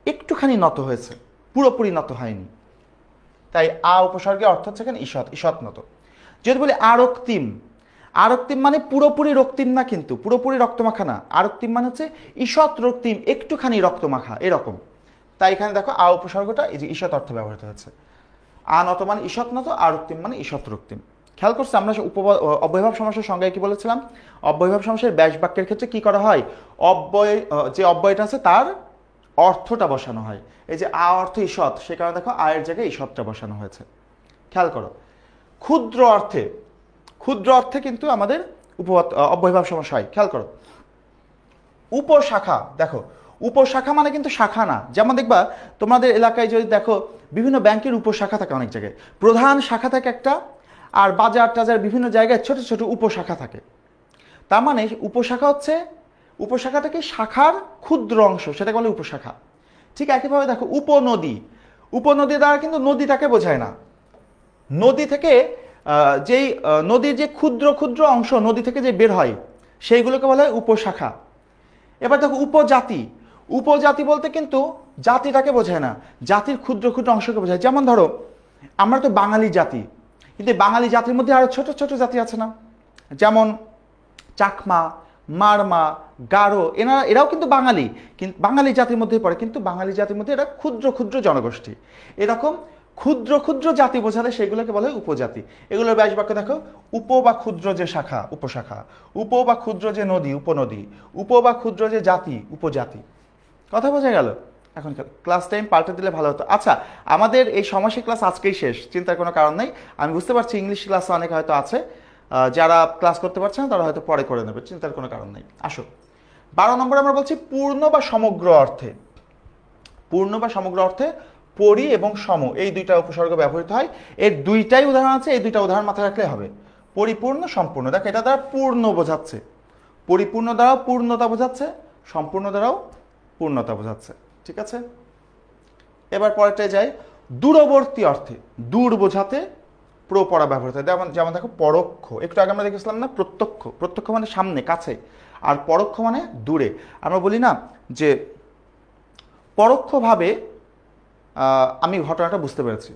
একটুখানি নত হয়েছে, পুরোপুরি নত হয়নি, তাই আ উপসর্গের অর্থ হচ্ছে এখানে ঈষৎ, ঈষৎ নত। যদি বলি আরক্তিম, আরক্তিম মানে পুরোপুরি রক্তিম না, কিন্তু পুরোপুরি রক্তমাখা না, আরক্তিম মানে হচ্ছে ঈষৎ রক্তিম একটুখানি রক্তমাখা এরকম, তাই এখানে দেখো আ উপসর্গটা এই যে ঈষৎ অর্থে ব্যবহৃত হয়েছে। আনত মানে ঈষৎ নত, আরক্তিম মানে ঈষৎ রক্তিম। খেয়াল করছি আমরা অব্যয়ভাব সমাসের সংজ্ঞায় কি বলেছিলাম, অব্যয়ভাব সমাসের ব্যাস বাক্যের ক্ষেত্রে কি করা হয়, যে অব্যয়টা আছে তার অর্থটা বসানো হয়, এই যে আ অর্থ ঈষৎ, সে কারণে দেখো আয়ের জায়গায় ঈষৎটা বসানো হয়েছে। খেয়াল করো ক্ষুদ্র অর্থে, ক্ষুদ্র অর্থে কিন্তু আমাদের অব্যয়ভাব সমাস হয়। খেয়াল করো উপশাখা, দেখো উপশাখা মানে কিন্তু শাখা না, যেমন দেখবা তোমাদের এলাকায় যদি দেখো বিভিন্ন ব্যাংকের উপশাখা থাকে অনেক জায়গায়, প্রধান শাখা থাকে একটা, আর বাজার টাজার বিভিন্ন জায়গায় ছোট ছোট উপশাখা থাকে। তার মানে উপশাখা হচ্ছে, উপশাখাটাকে শাখার ক্ষুদ্র অংশ, সেটাকে বলে উপশাখা। ঠিক একইভাবে দেখো উপনদী, উপনদী দ্বারা কিন্তু নদীটাকে বোঝায় না। নদী থেকে যেই নদীর যে ক্ষুদ্র ক্ষুদ্র অংশ নদী থেকে যে বের হয় সেইগুলোকে বলা হয় উপশাখা। এবার দেখো উপজাতি, উপজাতি বলতে কিন্তু জাতিটাকে বোঝায় না, জাতির ক্ষুদ্র ক্ষুদ্র অংশকে বোঝায়। যেমন ধরো আমরা তো বাঙালি জাতি, কিন্তু বাঙালি জাতির মধ্যে আরো ছোট ছোট জাতি আছে না, যেমন চাকমা, মারমা, গারো, এরাও কিন্তু বাঙালি, কিন্তু বাঙালি জাতির মধ্যেই পড়ে, কিন্তু বাঙালি জাতির মধ্যে এরা ক্ষুদ্র ক্ষুদ্র জনগোষ্ঠী। এরকম ক্ষুদ্র ক্ষুদ্র জাতি বোঝালে সেগুলোকে বলে উপজাতি। এগুলোর ব্যাস বাক্য দেখো, উপ বা ক্ষুদ্র যে শাখা উপশাখা, উপ বা ক্ষুদ্র যে নদী উপনদী, উপ বা ক্ষুদ্র যে জাতি উপজাতি। কথা বোঝা গেল? এখন ক্লাস টাইম পাল্টে দিলে ভালো হতো। আচ্ছা, আমাদের এই সমাসিক ক্লাস আজকেই শেষ, চিন্তার কোনো কারণ নেই। আমি বুঝতে পারছি ইংলিশ ক্লাস অনেক হয়তো আছে, যারা ক্লাস করতে পারছে না তারা হয়তো পরে করে নেবে, চিন্তার কোনো কারণ নেই। আসো 12 নম্বরে আমরা বলছি পূর্ণ বা সমগ্র অর্থে। পূর্ণ বা সমগ্র অর্থে পরি এবং সম এই দুইটা উপসর্গ ব্যবহৃত হয়। এর দুইটাই উদাহরণ আছে, এই দুইটা উদাহরণ মাথায় রাখলে হবে। পরিপূর্ণ, সম্পূর্ণ। দেখো এটা দ্বারা পূর্ণ বোঝাচ্ছে, পরিপূর্ণ দ্বারাও পূর্ণতা বোঝাচ্ছে, সম্পূর্ণ দ্বারাও পূর্ণতা বোঝাচ্ছে। ঠিক আছে, এবার পরেরটায় যাই। দূরবর্তী অর্থে, দূর বোঝাতে প্রপরা ব্যবহৃত হয়। যেমন দেখো পরোক্ষ, একটু আগে আমরা দেখেছিলাম না প্রত্যক্ষ। প্রত্যক্ষ মানে সামনে কাছে, আর পরোক্ষ মানে দূরে। আমরা বলি না যে পরোক্ষভাবে আমি ঘটনাটা বুঝতে পেরেছি,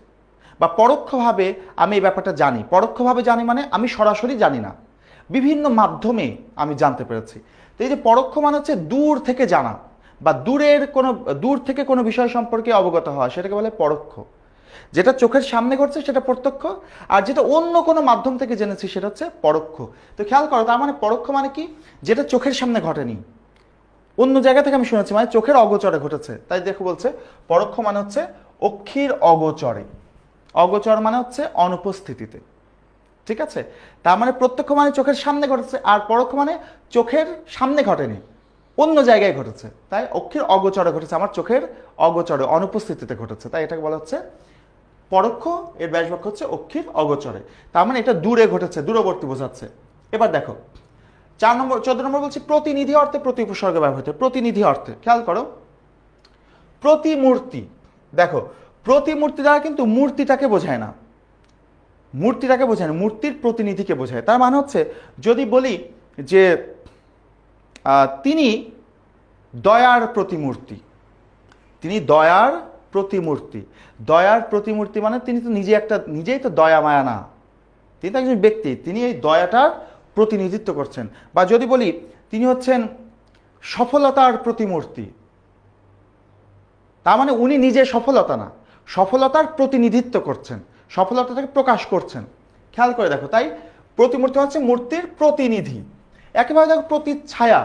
বা পরোক্ষভাবে আমি এই ব্যাপারটা জানি। পরোক্ষভাবে জানি মানে আমি সরাসরি জানি না, বিভিন্ন মাধ্যমে আমি জানতে পেরেছি। তো এই যে পরোক্ষ মানে হচ্ছে দূর থেকে জানা, বা দূর থেকে কোনো বিষয় সম্পর্কে অবগত হওয়া, সেটাকে বলে পরোক্ষ। যেটা চোখের সামনে ঘটছে সেটা প্রত্যক্ষ, আর যেটা অন্য কোনো মাধ্যম থেকে জেনেছি সেটা হচ্ছে পরোক্ষ। তো খেয়াল করো, তার মানে পরোক্ষ মানে কি? যেটা চোখের সামনে ঘটেনি, অন্য জায়গা থেকে আমি শুনেছি, মানে চোখের অগোচরে ঘটেছে। তাই দেখো বলছে পরোক্ষ মানে হচ্ছে অক্ষির অগোচরে। অগোচর মানে হচ্ছে অনুপস্থিতিতে। ঠিক আছে, তার মানে প্রত্যক্ষ মানে চোখের সামনে ঘটেছে, আর পরোক্ষ মানে চোখের সামনে ঘটেনি, অন্য জায়গায় ঘটেছে। তাই অক্ষির অগোচরে ঘটেছে, আমার চোখের অগোচরে অনুপস্থিতিতে ঘটেছে, তাই এটাকে বলা হচ্ছে পরোক্ষ। এর ব্যাস বাক্য হচ্ছে অক্ষির অগোচরে। তার মানে এটা দূরে ঘটেছে, দূরবর্তী বোঝাচ্ছে। এবার দেখো 14 নম্বর বলছি প্রতিনিধি অর্থে প্রতি উপসর্গ ব্যবহৃত। প্রতিনিধি অর্থে খেয়াল করো, প্রতিমূর্তি। দেখো প্রতিমূর্তি দ্বারা কিন্তু মূর্তিটাকে বোঝায় না, মূর্তিটাকে বোঝায় না, মূর্তির প্রতিনিধিকে বোঝায়। তার মানে হচ্ছে যদি বলি যে তিনি দয়ার প্রতিমূর্তি, তিনি দয়ার প্রতিমূর্তি। দয়ার প্রতিমূর্তি মানে তিনি তো নিজেই তো দয়া মায়া না, তিনি তো একজন ব্যক্তি, তিনি এই দয়াটার প্রতিনিধিত্ব করছেন। বা যদি বলি তিনি হচ্ছেন সফলতার প্রতিমূর্তি, তার মানে উনি নিজে সফলতা না, সফলতার প্রতিনিধিত্ব করছেন, সফলতাটাকে প্রকাশ করছেন। খেয়াল করে দেখো, তাই প্রতিমূর্তি হচ্ছে মূর্তির প্রতিনিধি। একেবারে দেখো প্রতিচ্ছায়া,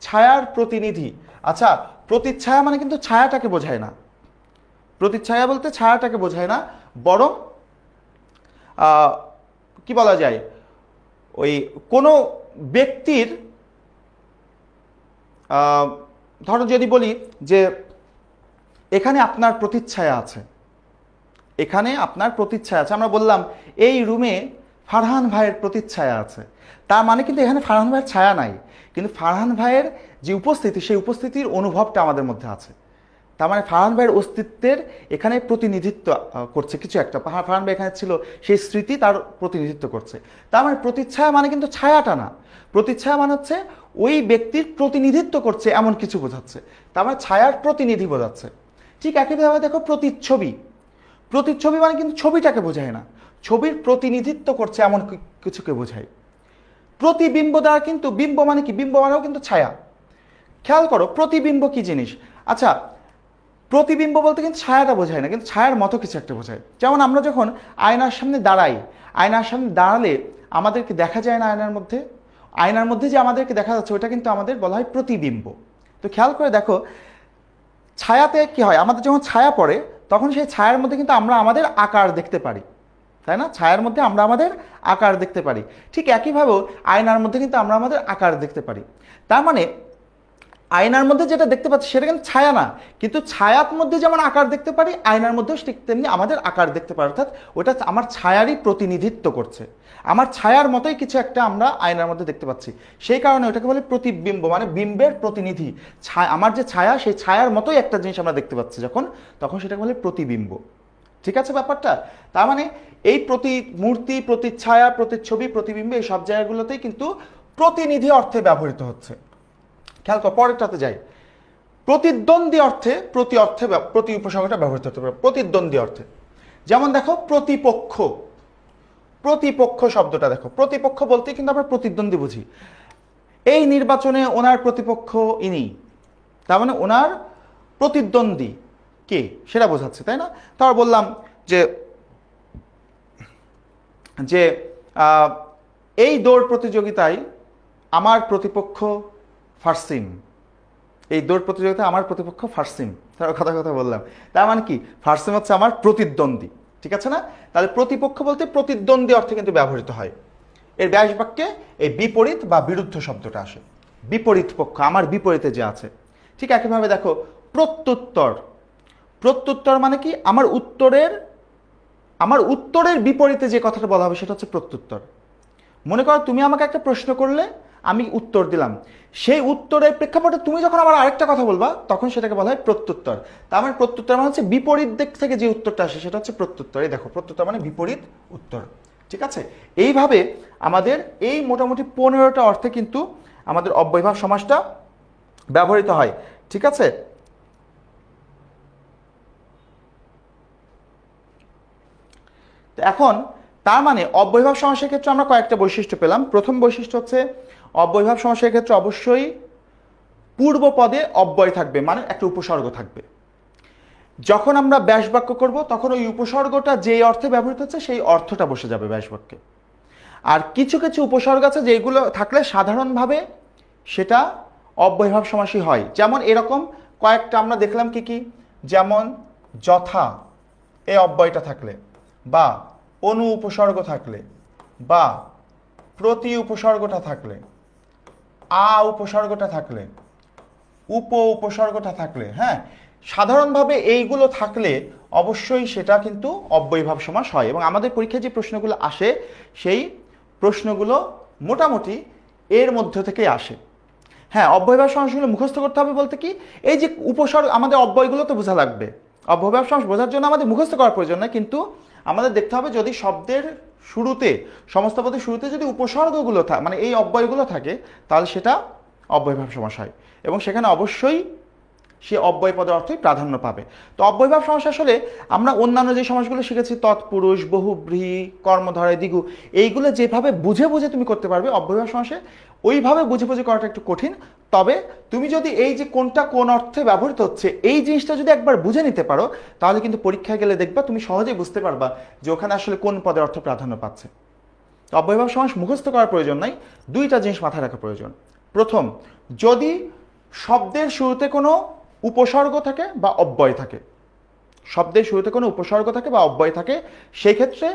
ছায়ার প্রতিনিধি। আচ্ছা, প্রতিচ্ছায়া মানে কিন্তু ছায়াটাকে বোঝায় না, প্রতিচ্ছায়া বলতে ছায়াটাকে বোঝায় না, বরং কি বলা যায়, ওই কোনো ব্যক্তির, ধরো যদি বলি যে এখানে আপনার প্রতিচ্ছায়া আছে, এখানে আপনার প্রতিচ্ছায়া আছে, আমরা বললাম এই রুমে ফারহান ভাইয়ের প্রতিচ্ছায়া আছে, তার মানে কিন্তু এখানে ফারহান ভাইয়ের ছায়া নাই, কিন্তু ফারহান ভাইয়ের যে উপস্থিতি সেই উপস্থিতির অনুভবটা আমাদের মধ্যে আছে। তার মানে ফারহান ভাইয়ের অস্তিত্বের এখানে প্রতিনিধিত্ব করছে কিছু একটা, ফারহান ভাই এখানে ছিল সেই স্মৃতি তার প্রতিনিধিত্ব করছে। তার মানে প্রতিচ্ছায়া মানে কিন্তু ছায়াটা না, প্রতিচ্ছায়া মানে হচ্ছে ওই ব্যক্তির প্রতিনিধিত্ব করছে এমন কিছু বোঝাচ্ছে, তার মানে ছায়ার প্রতিনিধি বোঝাচ্ছে। ঠিক একইভাবে দেখো প্রতিচ্ছবি, প্রতিচ্ছবি মানে কিন্তু ছবিটাকে বোঝায় না, ছবির প্রতিনিধিত্ব করছে এমন কিছুকে বোঝায়। প্রতিবিম্ব দ্বারা কিন্তু, বিম্ব মানে কি, বিম্ব মানেও কিন্তু ছায়া। খেয়াল করো প্রতিবিম্ব কি জিনিস। আচ্ছা, প্রতিবিম্ব বলতে কিন্তু ছায়াটা বোঝায় না, কিন্তু ছায়ার মতো কিছু একটা বোঝায়। যেমন আমরা যখন আয়নার সামনে দাঁড়াই, আয়নার সামনে দাঁড়ালে আমাদেরকে দেখা যায় না আয়নার মধ্যে, আয়নার মধ্যে যে আমাদেরকে দেখা যাচ্ছে ওটা কিন্তু আমাদের বলা হয় প্রতিবিম্ব। তো খেয়াল করে দেখো ছায়াতে কি হয়, আমাদের যখন ছায়া পড়ে তখন সেই ছায়ার মধ্যে কিন্তু আমরা আমাদের আকার দেখতে পারি, তাই না? ছায়ার মধ্যে আমরা আমাদের আকার দেখতে পারি। ঠিক একইভাবে আয়নার মধ্যে কিন্তু আমরা আমাদের আকার দেখতে পারি। তার মানে আয়নার মধ্যে যেটা দেখতে পাচ্ছি সেটা কিন্তু ছায়া না, কিন্তু ছায়ার মধ্যে যেমন আকার দেখতে পারি আয়নার মধ্যেও ঠিক তেমনি আমাদের আকার দেখতে পারি, অর্থাৎ ওটা আমার ছায়ারই প্রতিনিধিত্ব করছে, আমার ছায়ার মতোই কিছু একটা আমরা আয়নার মধ্যে দেখতে পাচ্ছি, সেই কারণে ওটাকে বলে প্রতিবিম্ব, মানে বিম্বের প্রতিনিধি। আমার যে ছায়া সেই ছায়ার মতোই একটা জিনিস আমরা দেখতে পাচ্ছি যখন, তখন সেটাকে বলে প্রতিবিম্ব। ঠিক আছে ব্যাপারটা? তার মানে এই মূর্তি, প্রতিচ্ছায়া, প্রতিচ্ছবি, প্রতিবিম্ব এই সব জায়গাগুলোতেই কিন্তু প্রতিনিধি অর্থে ব্যবহৃত হচ্ছে। খেয়াল কর, পরেরটাতে যাই। প্রতিদ্বন্দ্বী অর্থে প্রতি উপসর্গটা ব্যবহৃত হতে পারে। প্রতিদ্বন্দ্বী অর্থে যেমন দেখো প্রতিপক্ষ, প্রতিপক্ষ শব্দটা দেখো, প্রতিপক্ষ বলতে কিন্তু আমরা প্রতিদ্বন্দ্বী বুঝি। এই নির্বাচনে ওনার প্রতিপক্ষ ইনি, তার মানে ওনার প্রতিদ্বন্দ্বী কে সেটা বোঝাচ্ছে, তাই না? তারপর বললাম যে যে এই দৌড় প্রতিযোগিতায় আমার প্রতিপক্ষ ফার্সিম, এই দৌড় প্রতিযোগিতায় আমার প্রতিপক্ষ ফার্সিম, তার কথা বললাম। তার মানে কি, ফার্সিম হচ্ছে আমার প্রতিদ্বন্দ্বী, ঠিক আছে না? তাহলে প্রতিপক্ষ বলতে প্রতিদ্বন্দ্বী অর্থে কিন্তু ব্যবহৃত হয়। এর ব্যাস বাক্যে এই বিপরীত বা বিরুদ্ধ শব্দটা আসে, বিপরীত পক্ষ, আমার বিপরীতে যে আছে। ঠিক একইভাবে দেখো প্রত্যুত্তর, প্রত্যুত্তর মানে কি, আমার উত্তরের বিপরীতে যে কথাটা বলা হবে সেটা হচ্ছে প্রত্যুত্তর। মনে করো তুমি আমাকে একটা প্রশ্ন করলে, আমি উত্তর দিলাম, সেই উত্তরের প্রেক্ষাপটে তুমি যখন আবার আরেকটা কথা বলবা তখন সেটাকে বলা হয় প্রত্যুত্তর। তার মানে প্রত্যুত্তর মানে হচ্ছে বিপরীত দিক থেকে যে উত্তরটা আসে সেটা হচ্ছে প্রত্যুত্তর। এই দেখো, প্রত্যুত্তর মানে বিপরীত উত্তর। ঠিক আছে? এইভাবে আমাদের এই মোটামুটি 15টা অর্থে কিন্তু আমাদের অব্যয়ভাব সমাসটা ব্যবহৃত হয়। ঠিক আছে? এখন তার মানে অব্যয়ভাব সমাসের ক্ষেত্রে আমরা কয়েকটা বৈশিষ্ট্য পেলাম। প্রথম বৈশিষ্ট্য হচ্ছে অব্যয়ভাব সমাসের ক্ষেত্রে অবশ্যই পূর্ব পদে অব্যয় থাকবে, মানে একটা উপসর্গ থাকবে। যখন আমরা ব্যাস বাক্য করব তখন ওই উপসর্গটা যে অর্থে ব্যবহৃত হচ্ছে সেই অর্থটা বসে যাবে ব্যাস বাক্যে। আর কিছু কিছু উপসর্গ আছে যেগুলো থাকলে সাধারণভাবে সেটা অব্যয়ভাব সমাসই হয়। যেমন এরকম কয়েকটা আমরা দেখলাম কি কি, যেমন যথা এই অব্যয়টা থাকলে, বা অনু উপসর্গ থাকলে, বা প্রতি উপসর্গটা থাকলে, আ উপসর্গটা থাকলে, উপসর্গটা থাকলে, হ্যাঁ, সাধারণভাবে এইগুলো থাকলে অবশ্যই সেটা কিন্তু অব্যয়ভাব সমাস হয়। এবং আমাদের পরীক্ষায় যে প্রশ্নগুলো আসে সেই প্রশ্নগুলো মোটামুটি এর মধ্য থেকেই আসে। হ্যাঁ, অব্যয়ভাব সমাসগুলো মুখস্থ করতে হবে বলতে কি, এই যে উপসর্গ আমাদের অব্যয়গুলো তো বোঝা লাগবে। অব্যয়ভাব সমাস বোঝার জন্য আমাদের মুখস্থ করার প্রয়োজন নয়, কিন্তু আমাদের দেখতে হবে যদি শব্দের শুরুতে, সমস্ত পদের শুরুতে যদি উপসর্গগুলো মানে এই অব্যয়গুলো থাকে তাহলে সেটা অব্যয়ভাব সমাস হয়, এবং সেখানে অবশ্যই সে অব্যয় পদের অর্থই প্রাধান্য পাবে। তো অব্যয়ভাব সমাস আসলে আমরা অন্যান্য যে সমাসগুলো শিখেছি, তৎপুরুষ, বহুব্রীহি, কর্মধারয়, দ্বিগু, এইগুলো যেভাবে বুঝে বুঝে তুমি করতে পারবে অব্যয়ভাব সমাসে, ওইভাবে বুঝে বুঝে করাটা একটু কঠিন। তবে তুমি যদি এই যে কোনটা কোন অর্থে ব্যবহৃত হচ্ছে এই জিনিসটা যদি একবার বুঝে নিতে পারো তাহলে কিন্তু পরীক্ষায় গেলে দেখবা তুমি সহজেই বুঝতে পারবা যে ওখানে আসলে কোন পদের অর্থ প্রাধান্য পাচ্ছে। তো অব্যয়ভাব সমাস মুখস্থ করার প্রয়োজন নাই, দুইটা জিনিস মাথায় রাখা প্রয়োজন। প্রথম, যদি শব্দের শুরুতে কোনো উপসর্গ থাকে বা অব্যয় থাকে, শব্দের শুরুতে কোনো উপসর্গ থাকে বা অব্যয় থাকে, সেই ক্ষেত্রে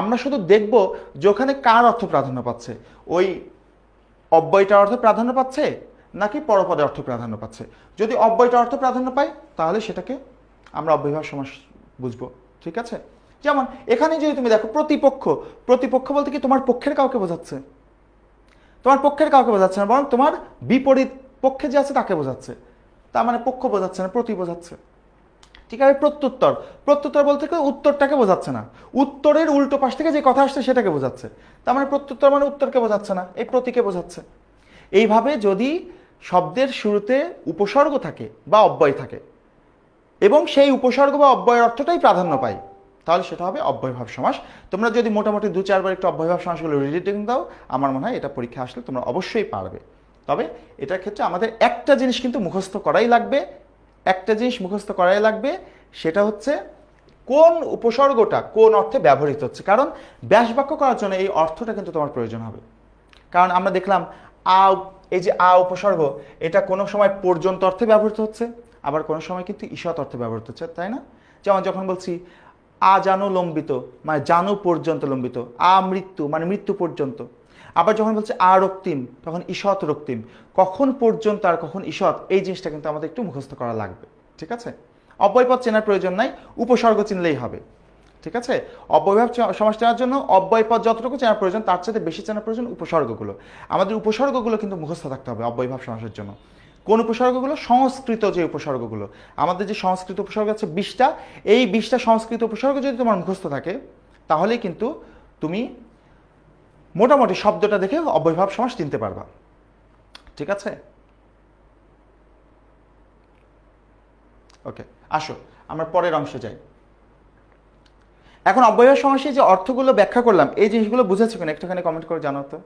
আমরা শুধু দেখব যে ওখানে কার অর্থ প্রাধান্য পাচ্ছে, ওই অব্যয়টার অর্থ প্রাধান্য পাচ্ছে নাকি পরপদের অর্থ প্রাধান্য পাচ্ছে। যদি অব্যয়টার অর্থ প্রাধান্য পায় তাহলে সেটাকে আমরা অব্যয়ভাব সমাস বুঝবো। ঠিক আছে? যেমন এখানে যদি তুমি দেখো প্রতিপক্ষ, প্রতিপক্ষ বলতে কি তোমার পক্ষের কাউকে বোঝাচ্ছে, তোমার পক্ষের কাউকে বোঝাচ্ছে না, বরং তোমার বিপরীত পক্ষে যে আছে তাকে বোঝাচ্ছে। তার মানে পক্ষ বোঝাচ্ছে না, প্রতি বোঝাচ্ছে। ঠিক আছে? প্রত্যুত্তর, প্রত্যুত্তর বলতে কি উত্তরটাকে বোঝাচ্ছে না, উত্তরের উল্টো পাশ থেকে যে কথা আসছে সেটাকে বোঝাচ্ছে। তার মানে প্রত্যুত্তর মানে উত্তরকে বোঝাচ্ছে না, এই প্রতীকে বোঝাচ্ছে। এইভাবে যদি শব্দের শুরুতে উপসর্গ থাকে বা অব্যয় থাকে এবং সেই উপসর্গ বা অব্যয়ের অর্থটাই প্রাধান্য পায় তাহলে সেটা হবে অব্যয়ভাব সমাস। তোমরা যদি মোটামুটি 2-4 বার একটু অব্যয়ভাব সমাসগুলো রিডিং দাও, আমার মনে হয় এটা পরীক্ষা আসলে তোমরা অবশ্যই পারবে। তবে এটার ক্ষেত্রে আমাদের একটা জিনিস কিন্তু মুখস্থ করাই লাগবে, একটা জিনিস মুখস্থ করাই লাগবে, সেটা হচ্ছে কোন উপসর্গটা কোন অর্থে ব্যবহৃত হচ্ছে। কারণ ব্যাস বাক্য করার জন্য এই অর্থটা কিন্তু তোমার প্রয়োজন হবে। কারণ আমরা দেখলাম এই যে উপসর্গ, এটা কোনো সময় পর্যন্ত অর্থে ব্যবহৃত হচ্ছে, আবার কোনো সময় কিন্তু ঈষৎ অর্থে ব্যবহৃত হচ্ছে, তাই না? যেমন যখন বলছি জানু লম্বিত, মানে জানু পর্যন্ত লম্বিত, মৃত্যু মানে মৃত্যু পর্যন্ত, আবার যখন বলছে রক্তিম, তখন ঈষৎ রক্তিম, কখন পর্যন্ত আর কখন ঈষৎ, এই জিনিসটা কিন্তু আমাদের একটু মুখস্থ করা লাগবে। ঠিক আছে, অব্যয়পদ চেনার প্রয়োজন নাই, উপসর্গ চিনলেই হবে। ঠিক আছে, অব্যয়ভাব সমাস চেনার জন্য অব্যয়পদ যতটুকু চেনার প্রয়োজন তার সাথে বেশি চেনার প্রয়োজন উপসর্গগুলো। আমাদের উপসর্গগুলো কিন্তু মুখস্থ থাকতে হবে অব্যয়ভাব সমাসের জন্য। কোন উপসর্গগুলো? সংস্কৃত যে উপসর্গগুলো, আমাদের যে সংস্কৃত উপসর্গ আছে 20টা, এই 20টা সংস্কৃত উপসর্গ যদি তোমার মুখস্থ থাকে তাহলেই কিন্তু তুমি মোটামুটি শব্দটা দেখে অব্যয়ভাব সমাস চিনতে পারবা। ঠিক আছে, ওকে, আসো আমরা পরের অংশে যাই। এখন অব্যয়ভাব সমাসে যে অর্থগুলো ব্যাখ্যা করলাম, এই জিনিসগুলো বুঝেছো কিনা একটুখানি কমেন্ট করে জানাও তো।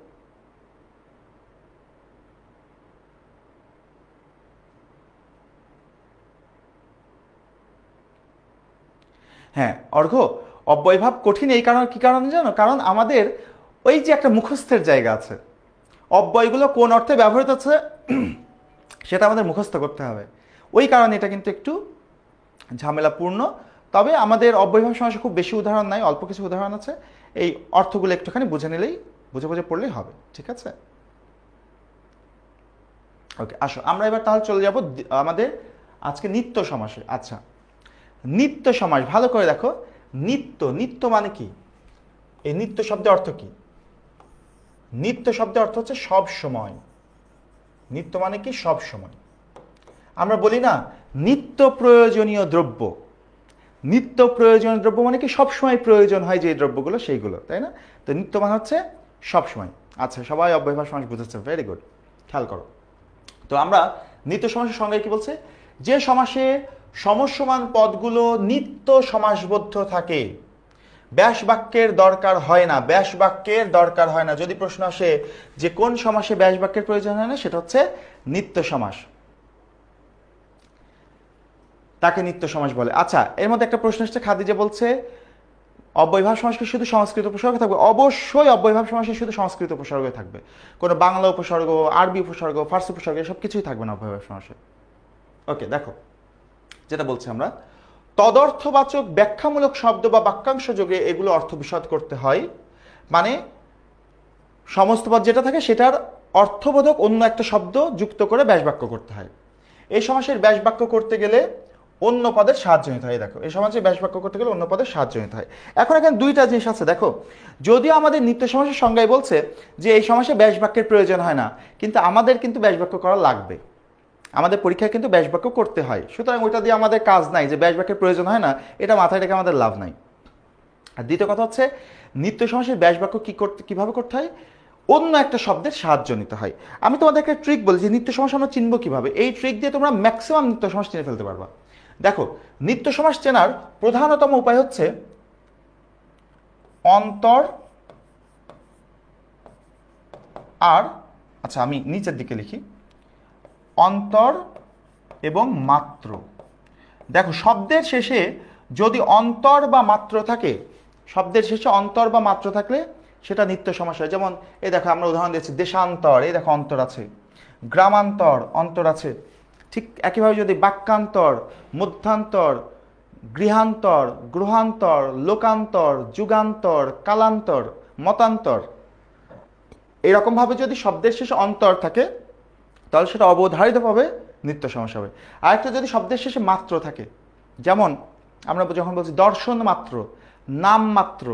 হ্যাঁ অর্ঘ্য, অব্যয়ভাব কঠিন এই কারণে, কি কারণে জানো? কারণ আমাদের ওই যে একটা মুখস্থের জায়গা আছে, অব্যয়গুলো কোন অর্থে ব্যবহৃত হচ্ছে সেটা আমাদের মুখস্থ করতে হবে। ওই কারণে এটা কিন্তু একটু ঝামেলাপূর্ণ। তবে আমাদের অব্যয়ভাব সমাসে খুব বেশি উদাহরণ নাই, অল্প কিছু উদাহরণ আছে। এই অর্থগুলো একটুখানি বুঝে নিলেই, বুঝে বুঝে পড়লেই হবে। ঠিক আছে, ওকে, আসো আমরা এবার তাহলে চলে যাব আমাদের আজকে নিত্য সমাসে। আচ্ছা, নিত্য সমাস ভালো করে দেখো। নিত্য, নিত্য মানে কি? এই নিত্য শব্দের অর্থ কি? নিত্য শব্দের অর্থ হচ্ছে সব সময়। নিত্য মানে কি? সব সময়। আমরা বলি না নিত্য প্রয়োজনীয় দ্রব্য, নিত্য প্রয়োজনীয় দ্রব্য মানে কি? সবসময় প্রয়োজন হয় যে দ্রব্যগুলো, সেইগুলো, তাই না? তো নিত্য মানে হচ্ছে সবসময়। আচ্ছা, সবাই অব্যয়ভাব সমাস বুঝেছে, ভেরি গুড, খেয়াল করো। তো আমরা নিত্য সমাসের সংজ্ঞায় কি বলছে? যে সমাসে সমসমান পদগুলো নিত্য সমাসবদ্ধ থাকে, ব্যাস বাক্যের দরকার হয় না। ব্যাস বাক্যের দরকার হয় না। যদি প্রশ্ন আসে যে কোন সমাসে ব্যাস বাক্যের প্রয়োজন হয় না, সেটা হচ্ছে নিত্য সমাস, তাকে নিত্য সমাস বলে। আচ্ছা, এর মধ্যে একটা প্রশ্ন এসেছে, খাদিজা বলছে অব্যয়ভাব সমাসকে শুধু সংস্কৃত উপসর্গ থাকবে? অবশ্যই অব্যয়ভাব সমাসে শুধু সংস্কৃত উপসর্গ থাকবে, কোনো বাংলা উপসর্গ, আরবি উপসর্গ, ফার্সি উপসর্গ এসব কিছুই থাকবে না অব্যয়ভাব সমাসে। ওকে, দেখো যেটা বলছি আমরা, তদর্থবাচক ব্যাখ্যামূলক শব্দ বা বাক্যাংশ যোগে এগুলো অর্থ বিশদ করতে হয়। মানে সমস্ত পদ যেটা থাকে সেটার অর্থবোধক অন্য একটা শব্দ যুক্ত করে ব্যাস বাক্য করতে হয়। এই সমাসের ব্যাস বাক্য করতে গেলে অন্য পদের সাহায্য নিতে হয়। দেখো, এই সমাসে ব্যাস বাক্য করতে গেলে অন্য পদের সাহায্য নিতে হয়। এখন এখানে দুইটা জিনিস আছে। দেখো, যদিও আমাদের নিত্য সমাসের সংজ্ঞায় বলছে যে এই সমাসে ব্যাস বাক্যের প্রয়োজন হয় না, কিন্তু আমাদের কিন্তু ব্যাস বাক্য করা লাগবে। আমাদের পরীক্ষায় কিন্তু ব্যাস বাক্য করতে হয়। সুতরাং ওইটা দিয়ে আমাদের কাজ নাই যে ব্যাস বাক্যের প্রয়োজন হয় না, এটা মাথায় রেখে আমাদের লাভ নাই। আর দ্বিতীয় কথা হচ্ছে, নিত্য সমাসের ব্যাস বাক্য কিভাবে করতে হয়? অন্য একটা শব্দের সাহায্য নিতে হয়। আমি তোমাদের একটা ট্রিক বলি যে নিত্য সমাস আমরা চিনব কিভাবে। এই ট্রিক দিয়ে তোমরা ম্যাক্সিমাম নিত্য সমাস চিনে ফেলতে পারবা। দেখো, নিত্য সমাস চেনার প্রধানতম উপায় হচ্ছে অন্তর আর, আচ্ছা আমি নিচের দিকে লিখি, অন্তর এবং মাত্র। দেখো, শব্দের শেষে যদি অন্তর বা মাত্র থাকে, শব্দের শেষে অন্তর বা মাত্র থাকলে সেটা নিত্য সমাস হয়। যেমন এই দেখো, আমরা উদাহরণ দিচ্ছি দেশান্তর, এই দেখো অন্তর আছে। গ্রামান্তর, অন্তর আছে। ঠিক একইভাবে যদি বাক্যান্তর, মধ্যান্তর, গৃহান্তর, গ্রহান্তর, লোকান্তর, যুগান্তর, কালান্তর, মতান্তর, এরকমভাবে যদি শব্দের শেষে অন্তর থাকে তাহলে সেটা অবধারিতভাবে নিত্য সমাস হবে। আরেকটা যদি শব্দের শেষে মাত্র থাকে, যেমন আমরা যখন বলছি দর্শন মাত্র, নাম মাত্র,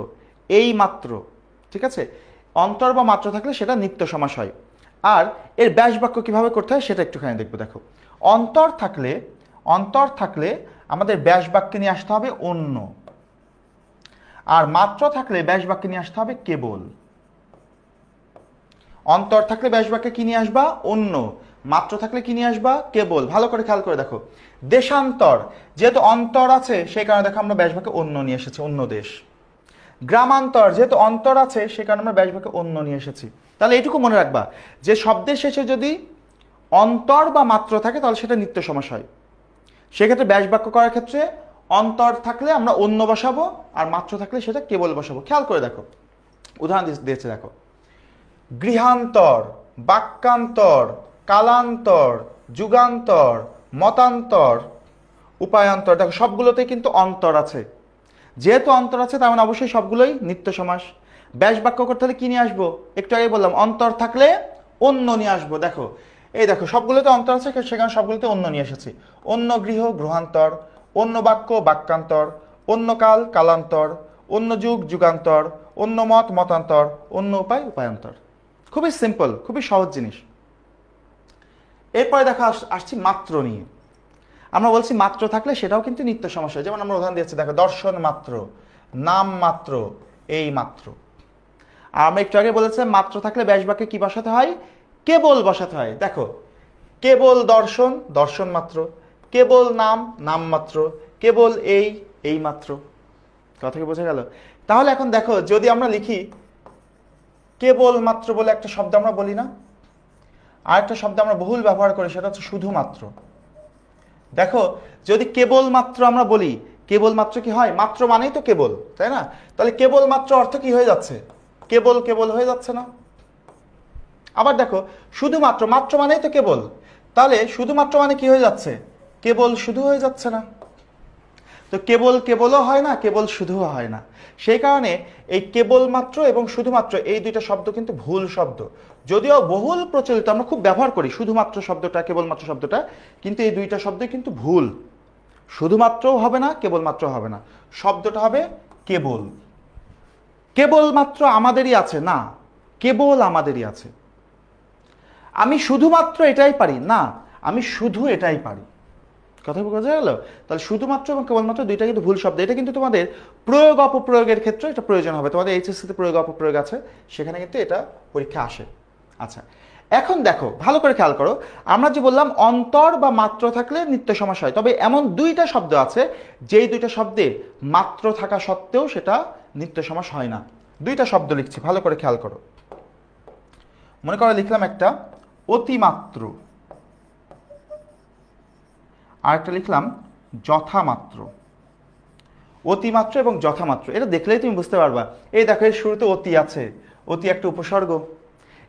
এই মাত্র, ঠিক আছে, অন্তর বা মাত্র থাকলে সেটা নিত্য সমাস হয়। আর এর ব্যাস বাক্য কিভাবে করতে হয় সেটা একটুখানি দেখবো। দেখো, অন্তর থাকলে আমাদের ব্যাস বাক্যে নিয়ে আসতে হবে অন্য, আর মাত্র থাকলে ব্যাস বাক্যে নিয়ে আসতে হবে কেবল। অন্তর থাকলে ব্যাস বাক্যে কি নিয়ে আসবা? অন্য। মাত্র থাকলে কি নিয়ে আসবা? কেবল। ভালো করে খেয়াল করে দেখো, দেশান্তর, যেহেতু অন্তর আছে সেই কারণে দেখো আমরা ব্যাস বাক্যে অন্য নিয়ে এসেছি, অন্য দেশ। গ্রামান্তর, যেহেতু অন্তর আছে সেই কারণে আমরা ব্যাস বাক্যে অন্য নিয়ে এসেছি। তাহলে এটুকু মনে রাখবা যে শব্দের শেষে যদি অন্তর বা মাত্র থাকে তাহলে সেটা নিত্য সমাস হয়। সেক্ষেত্রে ব্যাস বাক্য করার ক্ষেত্রে অন্তর থাকলে আমরা অন্য বসাবো, আর মাত্র থাকলে সেটা কেবল বসাবো। খেয়াল করে দেখো, উদাহরণ দিয়েছে দেখো, গৃহান্তর, বাক্যান্তর, কালান্তর, যুগান্তর, মতান্তর, উপায়ান্তর, দেখো সবগুলোতে কিন্তু অন্তর আছে। যেহেতু অন্তর আছে তার মানে অবশ্যই সবগুলোই নিত্য সমাস। ব্যাস বাক্য করতে হলে কি নিয়ে আসবো? একটু আগে বললাম অন্তর থাকলে অন্য নিয়ে আসবো। দেখো এই দেখো সবগুলোতে অন্তর আছে, সেখানে সবগুলোতে অন্য নিয়ে এসেছি। অন্য গৃহ গ্রহান্তর, অন্য বাক্য বাক্যান্তর, অন্য কাল কালান্তর, অন্য যুগ যুগান্তর, অন্য মত মতান্তর, অন্য উপায় উপায়ান্তর। খুবই সিম্পল, খুবই সহজ জিনিস। এরপরে দেখো আসছি মাত্র নিয়ে। আমরা বলছি মাত্র থাকলে সেটাও কিন্তু নিত্য সমস্যা। যেমন আমরা উদাহরণ দিয়েছি, দেখো দর্শন মাত্র, নাম মাত্র, এই মাত্র। আর আমরা একটু আগে বলেছে মাত্র থাকলে ব্যাস বাক্যে কি বসাতে হয়? কেবল বসাতে হয়। দেখো কেবল দর্শন, দর্শন মাত্র, কেবল নাম, নাম মাত্র, কেবল এই, এই মাত্র। কথা কি বোঝা গেল? তাহলে এখন দেখো যদি আমরা লিখি কেবল মাত্র বলে একটা শব্দ আমরা বলি না, আর একটা শব্দ আমরা বহুল ব্যবহার করি, সেটা হচ্ছে শুধুমাত্র। দেখো যদি কেবলমাত্র আমরা বলি, কেবলমাত্র কি হয়? মাত্র মানেই তো কেবল, তাই না? তাহলে কেবলমাত্র অর্থ কি হয়ে যাচ্ছে? কেবল কেবল হয়ে যাচ্ছে না? আবার দেখো শুধুমাত্র, মাত্র মানেই তো কেবল, তাহলে শুধুমাত্র মানে কি হয়ে যাচ্ছে? কেবল শুধু হয়ে যাচ্ছে না? তো কেবল কেবলও হয় না, কেবল শুধুও হয় না। সেই কারণে এই কেবলমাত্র এবং শুধুমাত্র এই দুইটা শব্দ কিন্তু ভুল শব্দ। যদিও বহুল প্রচলিত, আমরা খুব ব্যবহার করি শুধুমাত্র শব্দটা, কেবলমাত্র শব্দটা, কিন্তু এই দুইটা শব্দই কিন্তু ভুল। শুধুমাত্রও হবে না, কেবলমাত্র হবে না, শব্দটা হবে কেবল। কেবলমাত্র আমাদেরই আছে না, কেবল আমাদেরই আছে। আমি শুধুমাত্র এটাই পারি না, আমি শুধু এটাই পারি। কথা বোঝা গেল? তাহলে শুধুমাত্র এবং কেবলমাত্র দুইটা কিন্তু ভুল শব্দ। এটা কিন্তু তোমাদের প্রয়োগ অপপ্রয়োগের ক্ষেত্রে এটা প্রয়োজন হবে। তোমাদের এইচএসসিতে প্রয়োগ অপপ্রয়োগ আছে, সেখানে কিন্তু এটা পরীক্ষা আসে। আচ্ছা এখন দেখো ভালো করে খেয়াল করো, আমরা যে বললাম অন্তর বা মাত্র থাকলে নিত্য সমাস হয়, তবে এমন দুইটা শব্দ আছে যেই দুইটা শব্দে মাত্র থাকা সত্ত্বেও সেটা নিত্য সমাস হয় না। দুইটা শব্দ লিখছি, ভালো করে খেয়াল করো। মনে করো লিখলাম একটা অতিমাত্র, আর একটা লিখলাম যথামাত্র। অতিমাত্র এবং যথামাত্র, এটা দেখলেই তুমি বুঝতে পারবা। এই দেখো এর শুরুতে অতি আছে, অতি একটা উপসর্গ।